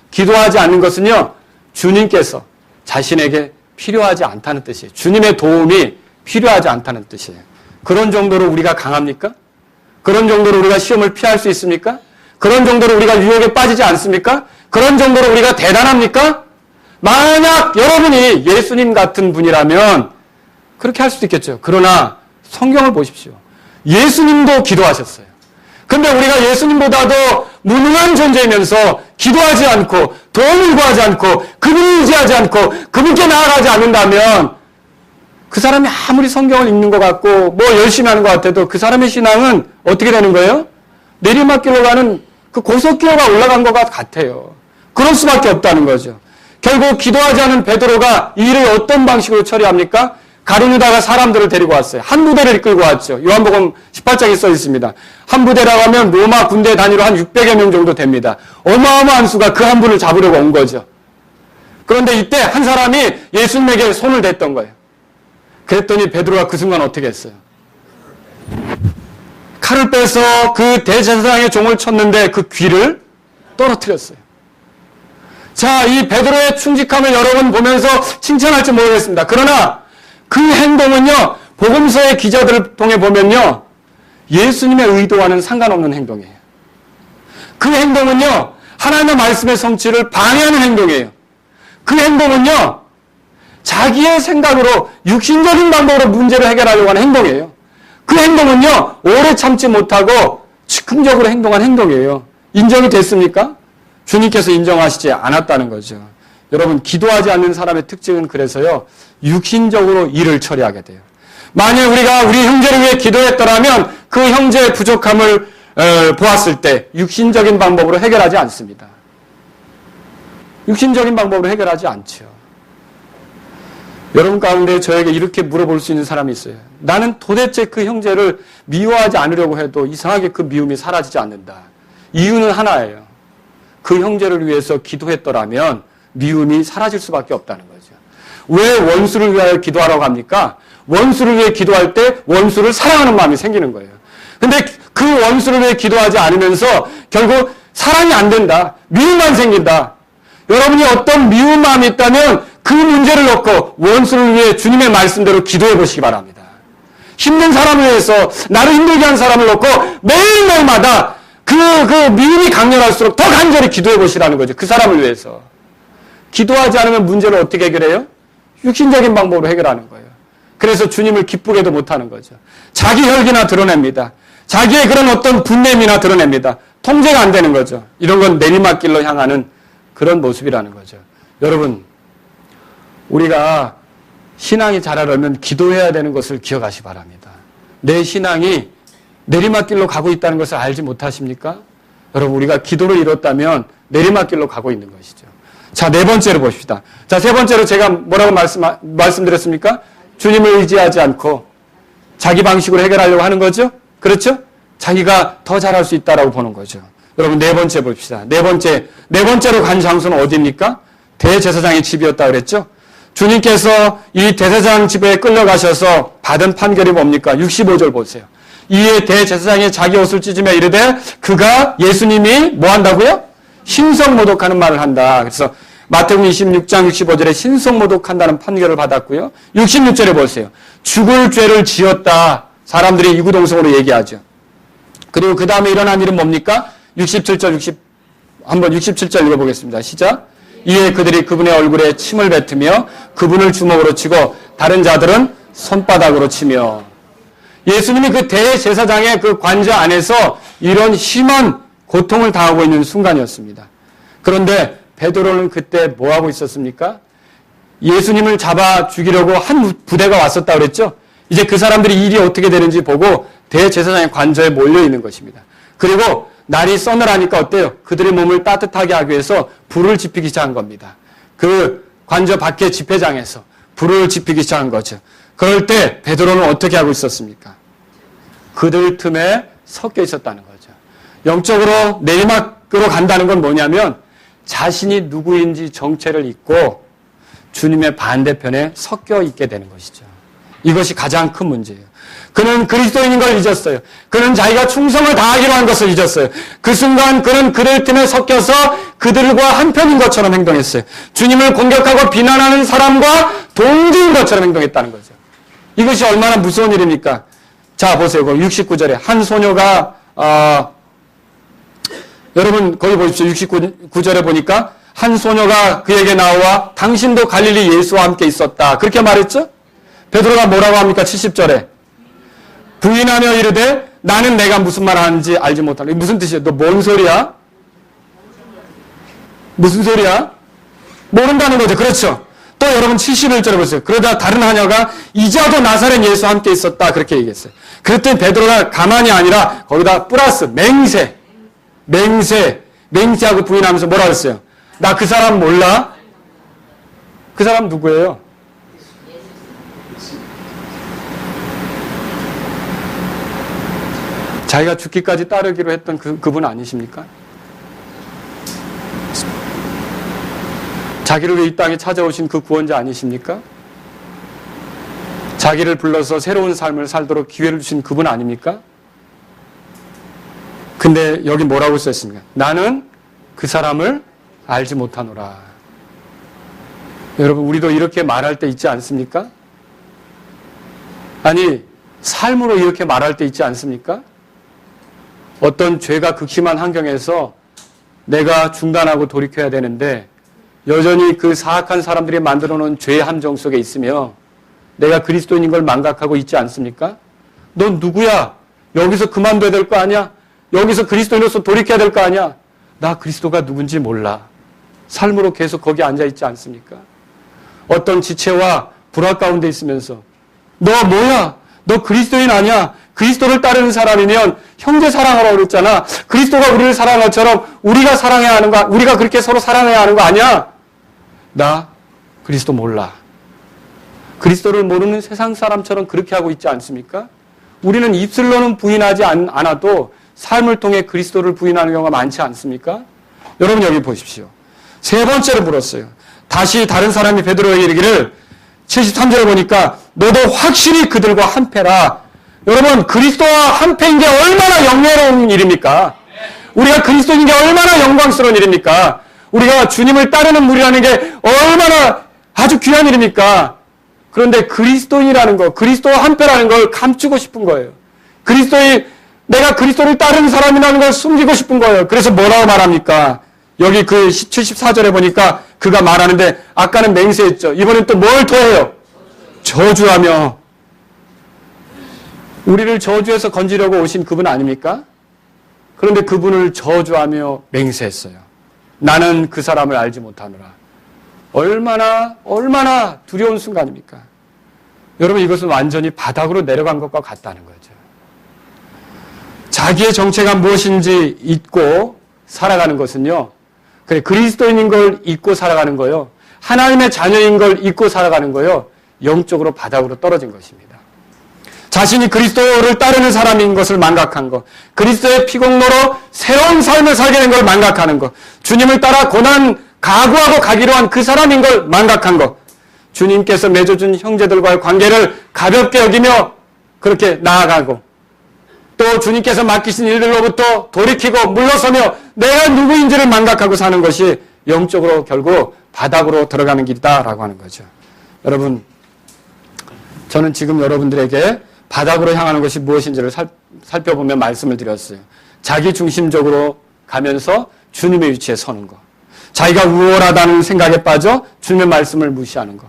S1: 기도하지 않는 것은요, 주님께서 자신에게 필요하지 않다는 뜻이에요. 주님의 도움이 필요하지 않다는 뜻이에요. 그런 정도로 우리가 강합니까? 그런 정도로 우리가 시험을 피할 수 있습니까? 그런 정도로 우리가 유혹에 빠지지 않습니까? 그런 정도로 우리가 대단합니까? 만약 여러분이 예수님 같은 분이라면 그렇게 할 수도 있겠죠. 그러나 성경을 보십시오. 예수님도 기도하셨어요. 근데 우리가 예수님보다도 무능한 존재이면서 기도하지 않고 도움을 구하지 않고 그분을 의지하지 않고 그분께 나아가지 않는다면 그 사람이 아무리 성경을 읽는 것 같고 뭐 열심히 하는 것 같아도 그 사람의 신앙은 어떻게 되는 거예요? 내리막길로 가는 그 고속기로가 올라간 것 같아요. 그럴 수밖에 없다는 거죠. 결국 기도하지 않은 베드로가 이 일을 어떤 방식으로 처리합니까? 가룟유다가 사람들을 데리고 왔어요. 한 부대를 이끌고 왔죠. 요한복음 18장에 써 있습니다. 한 부대라고 하면 로마 군대 단위로 한 600여 명 정도 됩니다. 어마어마한 수가 그 한 분을 잡으려고 온 거죠. 그런데 이때 한 사람이 예수님에게 손을 댔던 거예요. 그랬더니 베드로가 그 순간 어떻게 했어요? 칼을 빼서 그 대제사장의 종을 쳤는데 그 귀를 떨어뜨렸어요. 자, 이 베드로의 충직함을 여러분 보면서 칭찬할지 모르겠습니다. 그러나 그 행동은요, 복음서의 기자들을 통해 보면요, 예수님의 의도와는 상관없는 행동이에요. 그 행동은요, 하나님의 말씀의 성취를 방해하는 행동이에요. 그 행동은요, 자기의 생각으로 육신적인 방법으로 문제를 해결하려고 하는 행동이에요. 그 행동은요, 오래 참지 못하고 즉흥적으로 행동한 행동이에요. 인정이 됐습니까? 주님께서 인정하시지 않았다는 거죠. 여러분, 기도하지 않는 사람의 특징은 그래서요, 육신적으로 일을 처리하게 돼요. 만약 우리가 우리 형제를 위해 기도했더라면 그 형제의 부족함을 보았을 때 육신적인 방법으로 해결하지 않습니다. 육신적인 방법으로 해결하지 않죠. 여러분 가운데 저에게 이렇게 물어볼 수 있는 사람이 있어요. 나는 도대체 그 형제를 미워하지 않으려고 해도 이상하게 그 미움이 사라지지 않는다. 이유는 하나예요. 그 형제를 위해서 기도했더라면 미움이 사라질 수밖에 없다는 거죠. 왜 원수를 위하여 기도하라고 합니까? 원수를 위해 기도할 때 원수를 사랑하는 마음이 생기는 거예요. 근데 그 원수를 위해 기도하지 않으면서 결국 사랑이 안 된다. 미움만 생긴다. 여러분이 어떤 미운 마음이 있다면 그 문제를 놓고 원수를 위해 주님의 말씀대로 기도해 보시기 바랍니다. 힘든 사람을 위해서 나를 힘들게 한 사람을 놓고 매일매일마다 그 미움이 강렬할수록 더 간절히 기도해 보시라는 거죠. 그 사람을 위해서. 기도하지 않으면 문제를 어떻게 해결해요? 육신적인 방법으로 해결하는 거예요. 그래서 주님을 기쁘게도 못하는 거죠. 자기 혈기나 드러냅니다. 자기의 그런 어떤 분냄이나 드러냅니다. 통제가 안 되는 거죠. 이런 건 내리막길로 향하는 그런 모습이라는 거죠. 여러분, 우리가 신앙이 자라려면 기도해야 되는 것을 기억하시기 바랍니다. 내 신앙이 내리막길로 가고 있다는 것을 알지 못하십니까? 여러분, 우리가 기도를 잃었다면 내리막길로 가고 있는 것이죠. 자, 네 번째로 봅시다. 자, 세 번째로 제가 뭐라고 말씀드렸습니까? 주님을 의지하지 않고 자기 방식으로 해결하려고 하는 거죠? 그렇죠? 자기가 더 잘할 수 있다라고 보는 거죠. 여러분, 네 번째 봅시다. 네 번째로 간 장소는 어디입니까? 대제사장의 집이었다 그랬죠? 주님께서 이 대제사장 집에 끌려가셔서 받은 판결이 뭡니까? 65절 보세요. 이에 대제사장이 자기 옷을 찢으며 이르되 그가 예수님이 뭐 한다고요? 신성모독하는 말을 한다. 그래서 마태복음 26장 65절에 신성모독한다는 판결을 받았고요. 66절에 보세요. 죽을 죄를 지었다. 사람들이 이구동성으로 얘기하죠. 그리고 그 다음에 일어난 일은 뭡니까? 67절 한번 67절 읽어보겠습니다. 시작. 이에 그들이 그분의 얼굴에 침을 뱉으며 그분을 주먹으로 치고 다른 자들은 손바닥으로 치며. 예수님이 그 대제사장의 그 관저 안에서 이런 심한 고통을 당하고 있는 순간이었습니다. 그런데 베드로는 그때 뭐하고 있었습니까? 예수님을 잡아 죽이려고 한 부대가 왔었다 그랬죠? 이제 그 사람들이 일이 어떻게 되는지 보고 대제사장의 관저에 몰려 있는 것입니다. 그리고 날이 서늘하니까 어때요? 그들의 몸을 따뜻하게 하기 위해서 불을 지피기 시작한 겁니다. 그 관저 밖에 집회장에서 불을 지피기 시작한 거죠. 그럴 때 베드로는 어떻게 하고 있었습니까? 그들 틈에 섞여 있었다는 거죠. 영적으로 내리막으로 간다는 건 뭐냐면 자신이 누구인지 정체를 잊고 주님의 반대편에 섞여 있게 되는 것이죠. 이것이 가장 큰 문제예요. 그는 그리스도인인 걸 잊었어요. 그는 자기가 충성을 다하기로 한 것을 잊었어요. 그 순간 그는 그들 틈에 섞여서 그들과 한편인 것처럼 행동했어요. 주님을 공격하고 비난하는 사람과 동지인 것처럼 행동했다는 거죠. 이것이 얼마나 무서운 일입니까? 자, 보세요. 69절에 한 소녀가 여러분 거기 보십시오. 69절에 보니까 한 소녀가 그에게 나와 당신도 갈릴리 예수와 함께 있었다. 그렇게 말했죠? 베드로가 뭐라고 합니까? 70절에 부인하며 이르되 나는 내가 무슨 말 하는지 알지 못한다. 이게 무슨 뜻이에요? 너 뭔 소리야? 무슨 소리야? 모른다는 거죠. 그렇죠. 또 여러분 71절에 보세요. 그러다 다른 하녀가 이자도 나사렛 예수와 함께 있었다. 그렇게 얘기했어요. 그랬더니 베드로가 가만히 아니라 거기다 플러스 맹세하고 부인하면서 뭐라 그랬어요? 나 그 사람 몰라? 그 사람 누구예요? 자기가 죽기까지 따르기로 했던 그분 아니십니까? 자기를 위해 이 땅에 찾아오신 그 구원자 아니십니까? 자기를 불러서 새로운 삶을 살도록 기회를 주신 그분 아닙니까? 근데 여기 뭐라고 써있습니까? 나는 그 사람을 알지 못하노라. 여러분, 우리도 이렇게 말할 때 있지 않습니까? 아니, 삶으로 이렇게 말할 때 있지 않습니까? 어떤 죄가 극심한 환경에서 내가 중단하고 돌이켜야 되는데 여전히 그 사악한 사람들이 만들어 놓은 죄의 함정 속에 있으며 내가 그리스도인인 걸 망각하고 있지 않습니까? 넌 누구야? 여기서 그만둬야 될 거 아니야? 여기서 그리스도인으로서 돌이켜야 될 거 아니야? 나 그리스도가 누군지 몰라. 삶으로 계속 거기 앉아 있지 않습니까? 어떤 지체와 불화 가운데 있으면서 너 뭐야? 너 그리스도인 아니야? 그리스도를 따르는 사람이면 형제 사랑하라고 그랬잖아. 그리스도가 우리를 사랑한 것처럼 우리가 사랑해야 하는 거, 우리가 그렇게 서로 사랑해야 하는 거 아니야? 나 그리스도 몰라. 그리스도를 모르는 세상 사람처럼 그렇게 하고 있지 않습니까? 우리는 입술로는 부인하지 않아도 삶을 통해 그리스도를 부인하는 경우가 많지 않습니까? 여러분 여기 보십시오. 세 번째로 물었어요. 다시 다른 사람이 베드로에게 이르기를 73절에 보니까 너도 확실히 그들과 한패라. 여러분 그리스도와 한패인 게 얼마나 영예로운 일입니까? 우리가 그리스도인 게 얼마나 영광스러운 일입니까? 우리가 주님을 따르는 무리라는 게 얼마나 아주 귀한 일입니까? 그런데 그리스도인이라는 거, 그리스도와 한패라는 걸 감추고 싶은 거예요. 내가 그리스도를 따르는 사람이라는 걸 숨기고 싶은 거예요. 그래서 뭐라고 말합니까? 여기 그 74절에 보니까 그가 말하는데 아까는 맹세했죠. 이번엔 또 뭘 토해요? 저주하며. 우리를 저주해서 건지려고 오신 그분 아닙니까? 그런데 그분을 저주하며 맹세했어요. 나는 그 사람을 알지 못하노라. 얼마나 두려운 순간입니까? 여러분 이것은 완전히 바닥으로 내려간 것과 같다는 거죠. 자기의 정체가 무엇인지 잊고 살아가는 것은요. 그래 그리스도인인 걸 잊고 살아가는 거요. 하나님의 자녀인 걸 잊고 살아가는 거요. 영적으로 바닥으로 떨어진 것입니다. 자신이 그리스도를 따르는 사람인 것을 망각한 것, 그리스도의 피공로로 새로운 삶을 살게 된 걸 망각하는 것, 주님을 따라 고난 각오하고 가기로 한 그 사람인 걸 망각한 것, 주님께서 맺어준 형제들과의 관계를 가볍게 여기며 그렇게 나아가고 또 주님께서 맡기신 일들로부터 돌이키고 물러서며 내가 누구인지를 망각하고 사는 것이 영적으로 결국 바닥으로 들어가는 길이다라고 하는 거죠. 여러분, 저는 지금 여러분들에게 바닥으로 향하는 것이 무엇인지를 살펴보며 말씀을 드렸어요. 자기 중심적으로 가면서 주님의 위치에 서는 것. 자기가 우월하다는 생각에 빠져 주님의 말씀을 무시하는 것.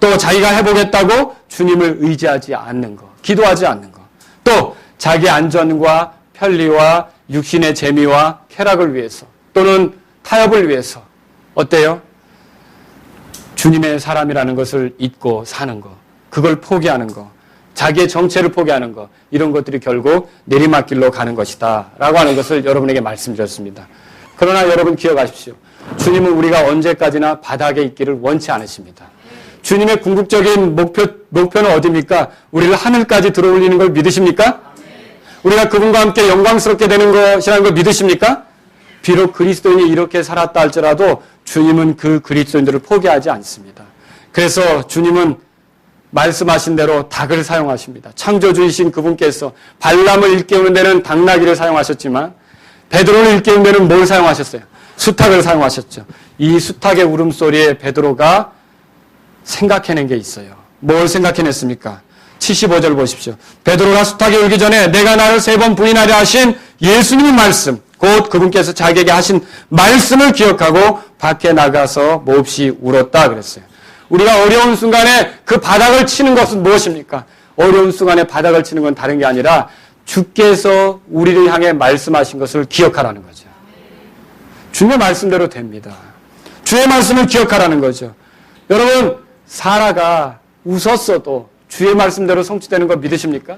S1: 또 자기가 해보겠다고 주님을 의지하지 않는 것. 기도하지 않는 것. 또 자기 안전과 편리와 육신의 재미와 쾌락을 위해서 또는 타협을 위해서 어때요? 주님의 사람이라는 것을 잊고 사는 것. 그걸 포기하는 것. 자기의 정체를 포기하는 것. 이런 것들이 결국 내리막길로 가는 것이다 라고 하는 것을 여러분에게 말씀드렸습니다. 그러나 여러분 기억하십시오. 주님은 우리가 언제까지나 바닥에 있기를 원치 않으십니다. 주님의 궁극적인 목표는 어디입니까? 우리를 하늘까지 들어올리는 걸 믿으십니까? 우리가 그분과 함께 영광스럽게 되는 것이라는 걸 믿으십니까? 비록 그리스도인이 이렇게 살았다 할지라도 주님은 그 그리스도인들을 포기하지 않습니다. 그래서 주님은 말씀하신 대로 닭을 사용하십니다. 창조주이신 그분께서 발람을 일깨우는 데는 당나귀를 사용하셨지만 베드로를 일깨우는 데는 뭘 사용하셨어요? 수탉을 사용하셨죠. 이 수탉의 울음소리에 베드로가 생각해낸 게 있어요. 뭘 생각해냈습니까? 75절 보십시오. 베드로가 수탉이 울기 전에 내가 나를 3번 부인하려 하신 예수님의 말씀, 곧 그분께서 자기에게 하신 말씀을 기억하고 밖에 나가서 몹시 울었다 그랬어요. 우리가 어려운 순간에 그 바닥을 치는 것은 무엇입니까? 어려운 순간에 바닥을 치는 건 다른 게 아니라 주께서 우리를 향해 말씀하신 것을 기억하라는 거죠. 주님의 말씀대로 됩니다. 주의 말씀을 기억하라는 거죠. 여러분, 사라가 웃었어도 주의 말씀대로 성취되는 거 믿으십니까?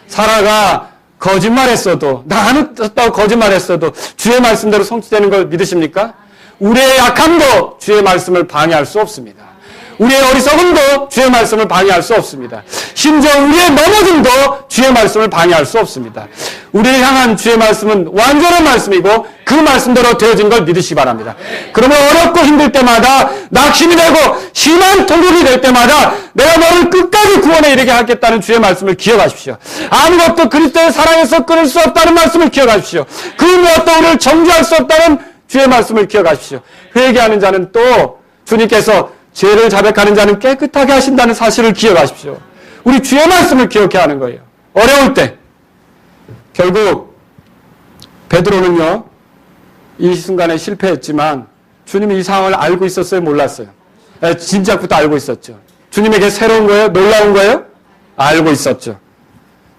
S1: 사라가 거짓말했어도, 나 안 웃었다고 거짓말했어도 주의 말씀대로 성취되는 걸 믿으십니까? 우리의 약함도 주의 말씀을 방해할 수 없습니다. 우리의 어리석음도 주의 말씀을 방해할 수 없습니다. 심지어 우리의 넘어짐도 주의 말씀을 방해할 수 없습니다. 우리를 향한 주의 말씀은 완전한 말씀이고 그 말씀대로 되어진 걸 믿으시기 바랍니다. 그러면 어렵고 힘들 때마다 낙심이 되고 심한 통곡이 될 때마다 내가 너를 끝까지 구원에 이르게 하겠다는 주의 말씀을 기억하십시오. 아무것도 그리스도의 사랑에서 끊을 수 없다는 말씀을 기억하십시오. 그 무엇도 우리를 정죄할 수 없다는 주의 말씀을 기억하십시오. 회개하는 자는 또 주님께서 죄를 자백하는 자는 깨끗하게 하신다는 사실을 기억하십시오. 우리 주의 말씀을 기억해야 하는 거예요. 어려울 때. 결국 베드로는요. 이 순간에 실패했지만 주님이 이 상황을 알고 있었어요? 몰랐어요? 진작부터 알고 있었죠. 주님에게 새로운 거예요? 놀라운 거예요? 알고 있었죠.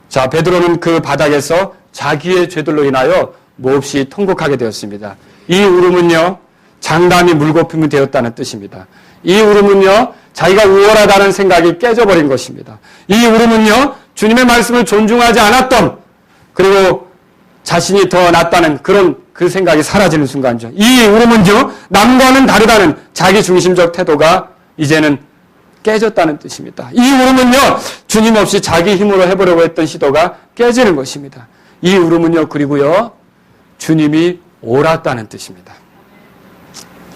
S1: 자, 베드로는 그 바닥에서 자기의 죄들로 인하여 몹시 통곡하게 되었습니다. 이 울음은요. 장담이 물거품이 되었다는 뜻입니다. 이 울음은요, 자기가 우월하다는 생각이 깨져버린 것입니다. 이 울음은요, 주님의 말씀을 존중하지 않았던, 그리고 자신이 더 낫다는 그 생각이 사라지는 순간이죠. 이 울음은요, 남과는 다르다는 자기 중심적 태도가 이제는 깨졌다는 뜻입니다. 이 울음은요, 주님 없이 자기 힘으로 해보려고 했던 시도가 깨지는 것입니다. 이 울음은요, 그리고요, 주님이 옳았다는 뜻입니다.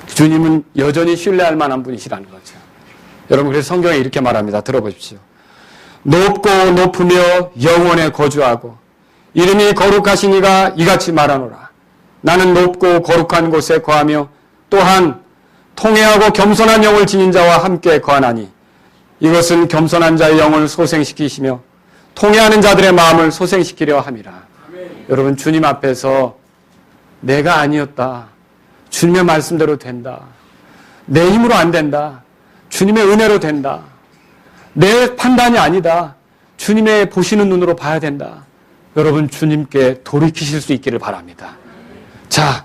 S1: 주님은 여전히 신뢰할 만한 분이시라는 거죠. 여러분, 그래서 성경에 이렇게 말합니다. 들어보십시오. 높고 높으며 영원에 거주하고 이름이 거룩하신 이가 이같이 말하노라. 나는 높고 거룩한 곳에 거하며 또한 통회하고 겸손한 영을 지닌 자와 함께 거하나니 이것은 겸손한 자의 영을 소생시키시며 통회하는 자들의 마음을 소생시키려 함이라. 여러분, 주님 앞에서 내가 아니었다. 주님의 말씀대로 된다. 내 힘으로 안 된다. 주님의 은혜로 된다. 내 판단이 아니다. 주님의 보시는 눈으로 봐야 된다. 여러분, 주님께 돌이키실 수 있기를 바랍니다. 자,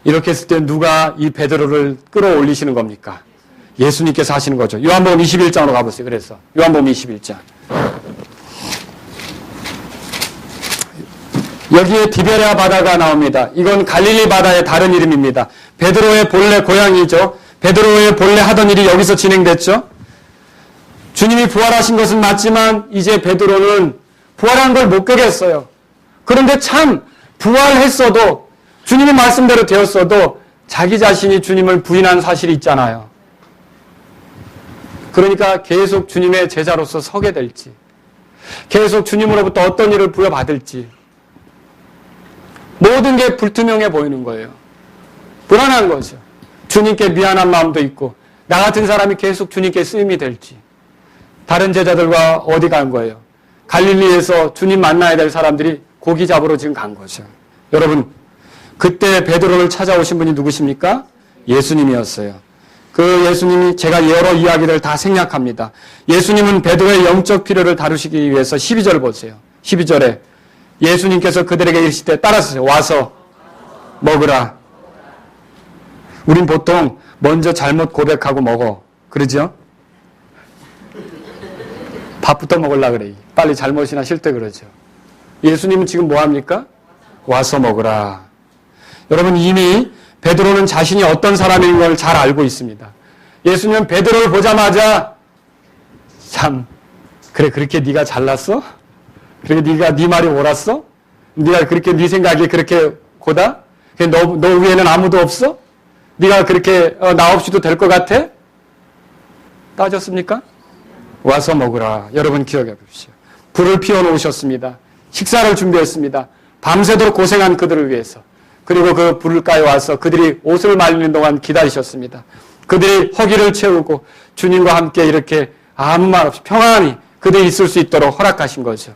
S1: 이렇게 했을 때 누가 이 베드로를 끌어올리시는 겁니까? 예수님께서 하시는 거죠. 요한복음 21장으로 가보세요. 그래서 요한복음 21장. 여기에 디베랴 바다가 나옵니다. 이건 갈릴리 바다의 다른 이름입니다. 베드로의 본래 고향이죠. 베드로의 본래 하던 일이 여기서 진행됐죠. 주님이 부활하신 것은 맞지만 이제 베드로는 부활한 걸 못 깨겠어요. 그런데 참 부활했어도 주님의 말씀대로 되었어도 자기 자신이 주님을 부인한 사실이 있잖아요. 그러니까 계속 주님의 제자로서 서게 될지, 계속 주님으로부터 어떤 일을 부여받을지 모든 게 불투명해 보이는 거예요. 불안한 거죠. 주님께 미안한 마음도 있고 나 같은 사람이 계속 주님께 쓰임이 될지. 다른 제자들과 어디 간 거예요? 갈릴리에서 주님 만나야 될 사람들이 고기 잡으러 지금 간 거죠. 여러분, 그때 베드로를 찾아오신 분이 누구십니까? 예수님이었어요. 그 예수님이 제가 여러 이야기를 다 생략합니다. 예수님은 베드로의 영적 필요를 다루시기 위해서 12절 보세요. 12절에 예수님께서 그들에게 이르시되 따라서 와서 먹으라. 우린 보통 먼저 잘못 고백하고 먹어. 그러죠? 밥부터 먹으려고 그래. 빨리 잘못이나 싫대 그러죠. 예수님은 지금 뭐 합니까? 와서 먹으라. 여러분 이미 베드로는 자신이 어떤 사람인 걸 잘 알고 있습니다. 예수님은 베드로를 보자마자 참 그래 그렇게 네가 잘났어? 그래 네가 네 말이 옳았어? 네가 그렇게 네 생각이 그렇게 고다? 너 위에는 아무도 없어? 네가 그렇게 나 없이도 될 것 같아? 따졌습니까? 와서 먹으라. 여러분 기억해 보십시오. 불을 피워놓으셨습니다. 식사를 준비했습니다. 밤새도록 고생한 그들을 위해서. 그리고 그 불가에 와서 그들이 옷을 말리는 동안 기다리셨습니다. 그들이 허기를 채우고 주님과 함께 이렇게 아무 말 없이 평안히 그들이 있을 수 있도록 허락하신 거죠.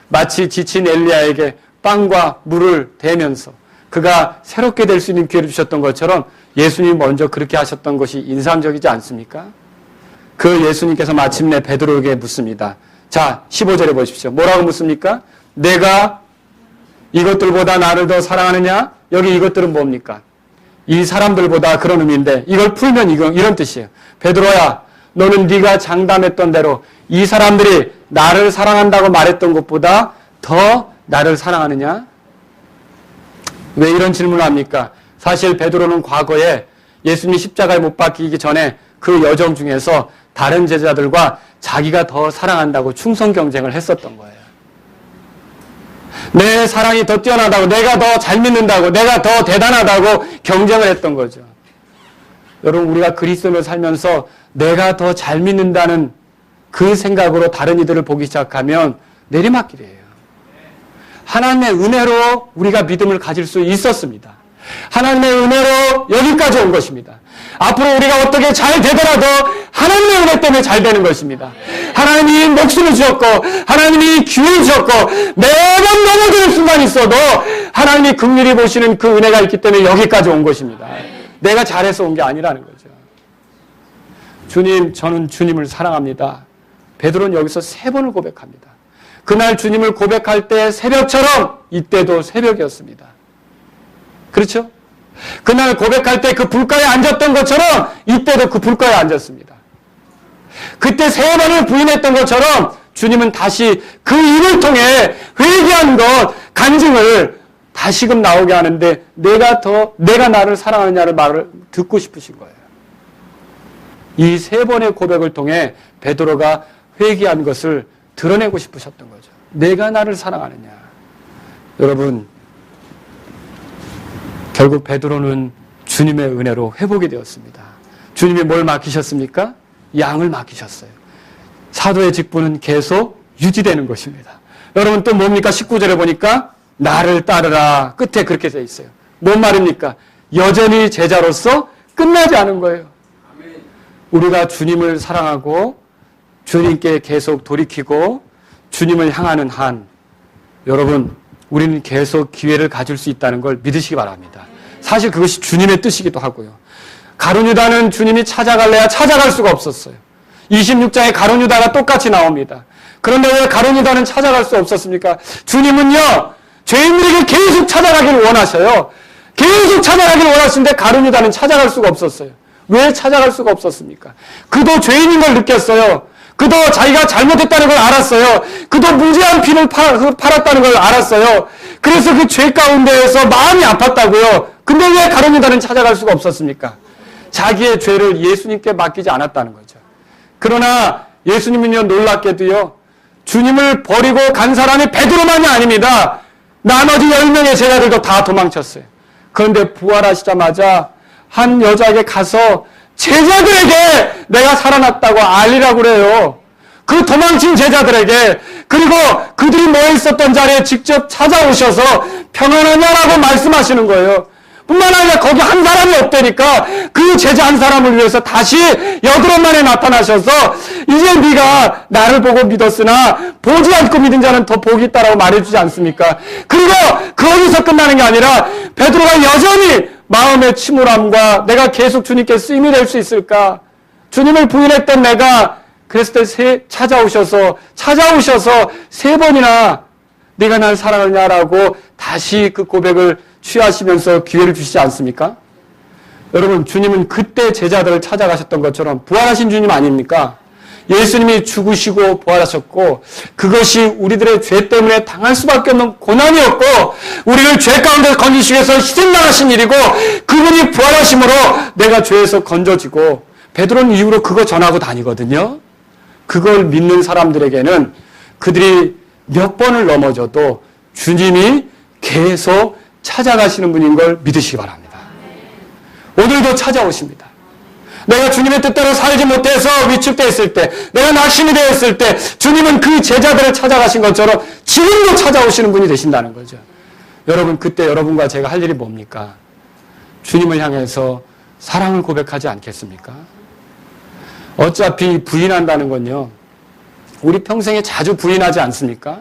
S1: 마치 지친 엘리야에게 빵과 물을 대면서 그가 새롭게 될 수 있는 기회를 주셨던 것처럼 예수님이 먼저 그렇게 하셨던 것이 인상적이지 않습니까? 그 예수님께서 마침내 베드로에게 묻습니다. 자, 15절에 보십시오. 뭐라고 묻습니까? 내가 이것들보다 나를 더 사랑하느냐? 여기 이것들은 뭡니까? 이 사람들보다 그런 의미인데 이걸 풀면 이런 뜻이에요. 베드로야, 너는 네가 장담했던 대로 이 사람들이 나를 사랑한다고 말했던 것보다 더 나를 사랑하느냐? 왜 이런 질문을 합니까? 사실 베드로는 과거에 예수님이 십자가에 못 박히기 전에 그 여정 중에서 다른 제자들과 자기가 더 사랑한다고 충성 경쟁을 했었던 거예요. 내 사랑이 더 뛰어나다고, 내가 더 잘 믿는다고, 내가 더 대단하다고 경쟁을 했던 거죠. 여러분, 우리가 그리스도를 살면서 내가 더 잘 믿는다는 그 생각으로 다른 이들을 보기 시작하면 내리막길이에요. 하나님의 은혜로 우리가 믿음을 가질 수 있었습니다. 하나님의 은혜로 여기까지 온 것입니다. 앞으로 우리가 어떻게 잘 되더라도 하나님의 은혜 때문에 잘 되는 것입니다. 하나님이 목숨을 주셨고 하나님이 기회를 주셨고 매번 넘어지는 순간이 있어도 하나님이 긍휼히 보시는 그 은혜가 있기 때문에 여기까지 온 것입니다. 내가 잘해서 온 게 아니라는 거죠. 주님, 저는 주님을 사랑합니다. 베드로는 여기서 3번을 고백합니다. 그날 주님을 고백할 때 새벽처럼 이때도 새벽이었습니다. 그렇죠? 그날 고백할 때 그 불가에 앉았던 것처럼 이때도 그 불가에 앉았습니다. 그때 3번을 부인했던 것처럼 주님은 다시 그 입을 통해 회개한 것, 간증을 다시금 나오게 하는데 내가 나를 사랑하느냐를 말을 듣고 싶으신 거예요. 이 3번의 고백을 통해 베드로가 회개한 것을 드러내고 싶으셨던 거죠. 내가 나를 사랑하느냐. 여러분, 결국 베드로는 주님의 은혜로 회복이 되었습니다. 주님이 뭘 맡기셨습니까? 양을 맡기셨어요. 사도의 직분은 계속 유지되는 것입니다. 여러분 또 뭡니까? 19절에 보니까 나를 따르라. 끝에 그렇게 되어 있어요. 뭔 말입니까? 여전히 제자로서 끝나지 않은 거예요. 우리가 주님을 사랑하고 주님께 계속 돌이키고 주님을 향하는 한, 여러분 우리는 계속 기회를 가질 수 있다는 걸 믿으시기 바랍니다. 사실 그것이 주님의 뜻이기도 하고요. 가룟 유다는 주님이 찾아갈래야 찾아갈 수가 없었어요. 26장에 가룟 유다가 똑같이 나옵니다. 그런데 왜 가룟 유다는 찾아갈 수 없었습니까? 주님은요, 죄인들에게 계속 찾아가기를 원하셔요. 계속 찾아가기를 원하시는데 가룟 유다는 찾아갈 수가 없었어요. 왜 찾아갈 수가 없었습니까? 그도 죄인인 걸 느꼈어요. 그도 자기가 잘못했다는 걸 알았어요. 그도 무죄한 피를 팔았다는 걸 알았어요. 그래서 그 죄 가운데에서 마음이 아팠다고요. 근데 왜 가룟 유다는 찾아갈 수가 없었습니까? 자기의 죄를 예수님께 맡기지 않았다는 거죠. 그러나 예수님은요, 놀랍게도요, 주님을 버리고 간 사람이 베드로만이 아닙니다. 나머지 10명의 제자들도 다 도망쳤어요. 그런데 부활하시자마자 한 여자에게 가서 제자들에게 내가 살아났다고 알리라고 그래요. 그 도망친 제자들에게, 그리고 그들이 모여 있었던 자리에 직접 찾아오셔서 평안하냐라고 말씀하시는 거예요.
S2: 뿐만 아니라 거기 한 사람이 없다니까 그 제자 한 사람을 위해서 다시 여드름만에 나타나셔서 이제 네가 나를 보고 믿었으나 보지 않고 믿은 자는 더 복이 있다라고 말해주지 않습니까? 그리고 거기서 끝나는 게 아니라 베드로가 여전히 마음의 침울함과 내가 계속 주님께 쓰임이 될 수 있을까? 주님을 부인했던 내가 그랬을 때 찾아오셔서 3번이나 네가 날 사랑하냐라고 다시 그 고백을 취하시면서 기회를 주시지 않습니까? 여러분, 주님은 그때 제자들을 찾아가셨던 것처럼 부활하신 주님 아닙니까? 예수님이 죽으시고 부활하셨고 그것이 우리들의 죄 때문에 당할 수밖에 없는 고난이었고 우리를 죄 가운데 건지시기 위해서 희생당하신 일이고 그분이 부활하심으로 내가 죄에서 건져지고 베드로는 이후로 그거 전하고 다니거든요. 그걸 믿는 사람들에게는 그들이 몇 번을 넘어져도 주님이 계속 찾아가시는 분인 걸 믿으시기 바랍니다. 오늘도 찾아오십니다. 내가 주님의 뜻대로 살지 못해서 위축되었을 때, 내가 낙심이 되었을 때 주님은 그 제자들을 찾아가신 것처럼 지금도 찾아오시는 분이 되신다는 거죠. 여러분, 그때 여러분과 제가 할 일이 뭡니까? 주님을 향해서 사랑을 고백하지 않겠습니까? 어차피 부인한다는 건요, 우리 평생에 자주 부인하지 않습니까?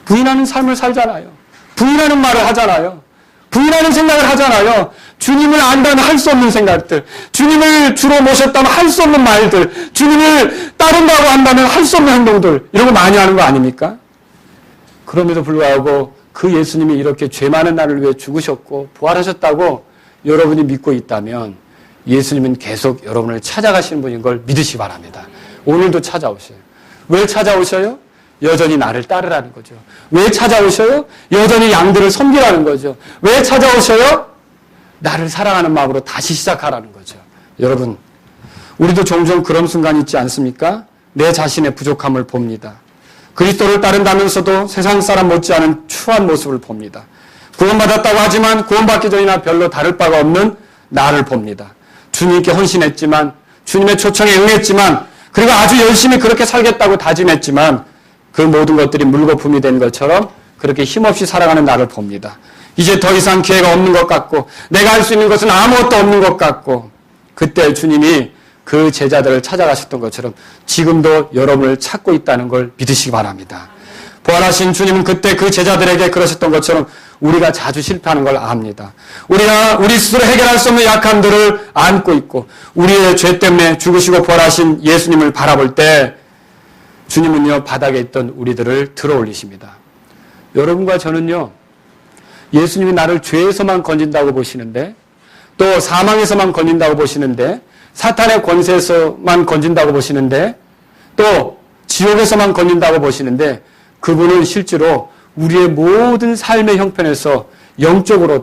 S2: 부인하는 삶을 살잖아요. 부인하는 말을 하잖아요. 부인하는 생각을 하잖아요. 주님을 안다면 할 수 없는 생각들, 주님을 주로 모셨다면 할 수 없는 말들, 주님을 따른다고 한다면 할 수 없는 행동들, 이런 거 많이 하는 거 아닙니까? 그럼에도 불구하고 그 예수님이 이렇게 죄 많은 나를 위해 죽으셨고 부활하셨다고 여러분이 믿고 있다면 예수님은 계속 여러분을 찾아가시는 분인 걸 믿으시기 바랍니다. 오늘도 찾아오셔요. 왜 찾아오셔요? 여전히 나를 따르라는 거죠. 왜 찾아오셔요? 여전히 양들을 섬기라는 거죠. 왜 찾아오셔요? 나를 사랑하는 마음으로 다시 시작하라는 거죠. 여러분, 우리도 종종 그런 순간이 있지 않습니까? 내 자신의 부족함을 봅니다. 그리스도를 따른다면서도 세상 사람 못지않은 추한 모습을 봅니다. 구원받았다고 하지만 구원받기 전이나 별로 다를 바가 없는 나를 봅니다. 주님께 헌신했지만, 주님의 초청에 응했지만, 그리고 아주 열심히 그렇게 살겠다고 다짐했지만 그 모든 것들이 물거품이 된 것처럼 그렇게 힘없이 살아가는 나를 봅니다. 이제 더 이상 기회가 없는 것 같고 내가 할 수 있는 것은 아무것도 없는 것 같고 그때 주님이 그 제자들을 찾아가셨던 것처럼 지금도 여러분을 찾고 있다는 걸 믿으시기 바랍니다. 부활하신 주님은 그때 그 제자들에게 그러셨던 것처럼 우리가 자주 실패하는 걸 압니다. 우리가 우리 스스로 해결할 수 없는 약함들을 안고 있고 우리의 죄 때문에 죽으시고 부활하신 예수님을 바라볼 때 주님은요 바닥에 있던 우리들을 들어 올리십니다. 여러분과 저는요 예수님이 나를 죄에서만 건진다고 보시는데 또 사망에서만 건진다고 보시는데 사탄의 권세에서만 건진다고 보시는데 또 지옥에서만 건진다고 보시는데 그분은 실제로 우리의 모든 삶의 형편에서 영적으로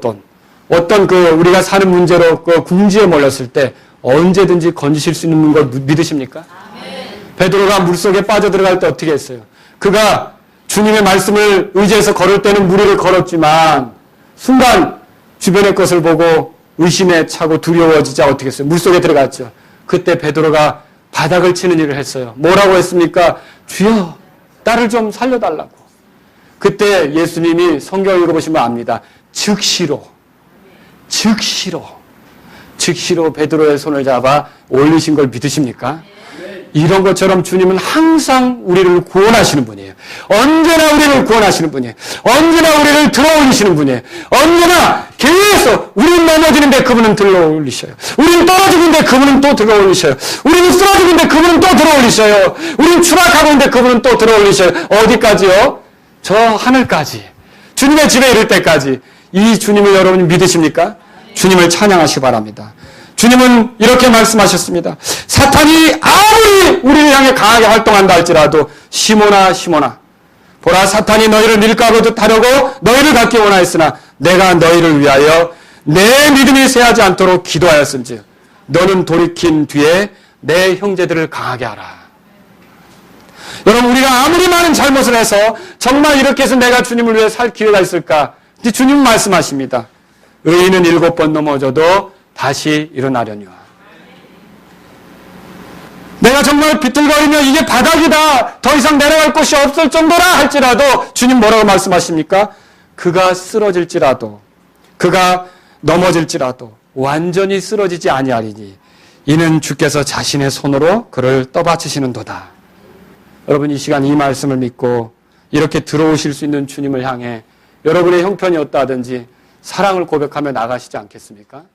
S2: 어떤 그 우리가 사는 문제로 그 궁지에 몰렸을 때 언제든지 건지실 수 있는 걸 믿으십니까? 아멘. 베드로가 물속에 빠져들어갈 때 어떻게 했어요? 그가 주님의 말씀을 의지해서 걸을 때는 무리를 걸었지만 순간 주변의 것을 보고 의심에 차고 두려워지자 어떻게 했어요? 물속에 들어갔죠. 그때 베드로가 바닥을 치는 일을 했어요. 뭐라고 했습니까? 주여 나를 좀 살려달라고. 그때 예수님이 성경 읽어보시면 압니다. 즉시로 베드로의 손을 잡아 올리신 걸 믿으십니까? 이런 것처럼 주님은 항상 우리를 구원하시는 분이에요. 언제나 우리를 구원하시는 분이에요. 언제나 우리를 들어올리시는 분이에요. 언제나 계속 우리는 넘어지는데 그분은 들어올리셔요. 우리는 떨어지는데 그분은 또 들어올리셔요. 우리는 쓰러지는데 그분은 또 들어올리셔요. 우리는 추락하고 있는데 그분은 또 들어올리셔요. 어디까지요? 저 하늘까지. 주님의 집에 이를 때까지. 이 주님을 여러분이 믿으십니까? 주님을 찬양하시기 바랍니다. 주님은 이렇게 말씀하셨습니다. 사탄이 아무리 우리를 향해 강하게 활동한다 할지라도 시몬아 보라 사탄이 너희를 밀가루듯 하려고 너희를 갖기 원하였으나 내가 너희를 위하여 내 믿음이 쇠하지 않도록 기도하였은즉 너는 돌이킨 뒤에 내 형제들을 강하게 하라. 여러분 우리가 아무리 많은 잘못을 해서 정말 이렇게 해서 내가 주님을 위해 살 기회가 있을까? 근데 주님은 말씀하십니다. 의인은 7번 넘어져도 다시 일어나려니와. 내가 정말 비틀거리며 이게 바닥이다. 더 이상 내려갈 곳이 없을 정도라 할지라도 주님 뭐라고 말씀하십니까? 그가 쓰러질지라도 그가 넘어질지라도 완전히 쓰러지지 아니하리니 이는 주께서 자신의 손으로 그를 떠받치시는도다. 여러분, 이 시간 이 말씀을 믿고 이렇게 들어오실 수 있는 주님을 향해 여러분의 형편이 어떠하든지 사랑을 고백하며 나가시지 않겠습니까?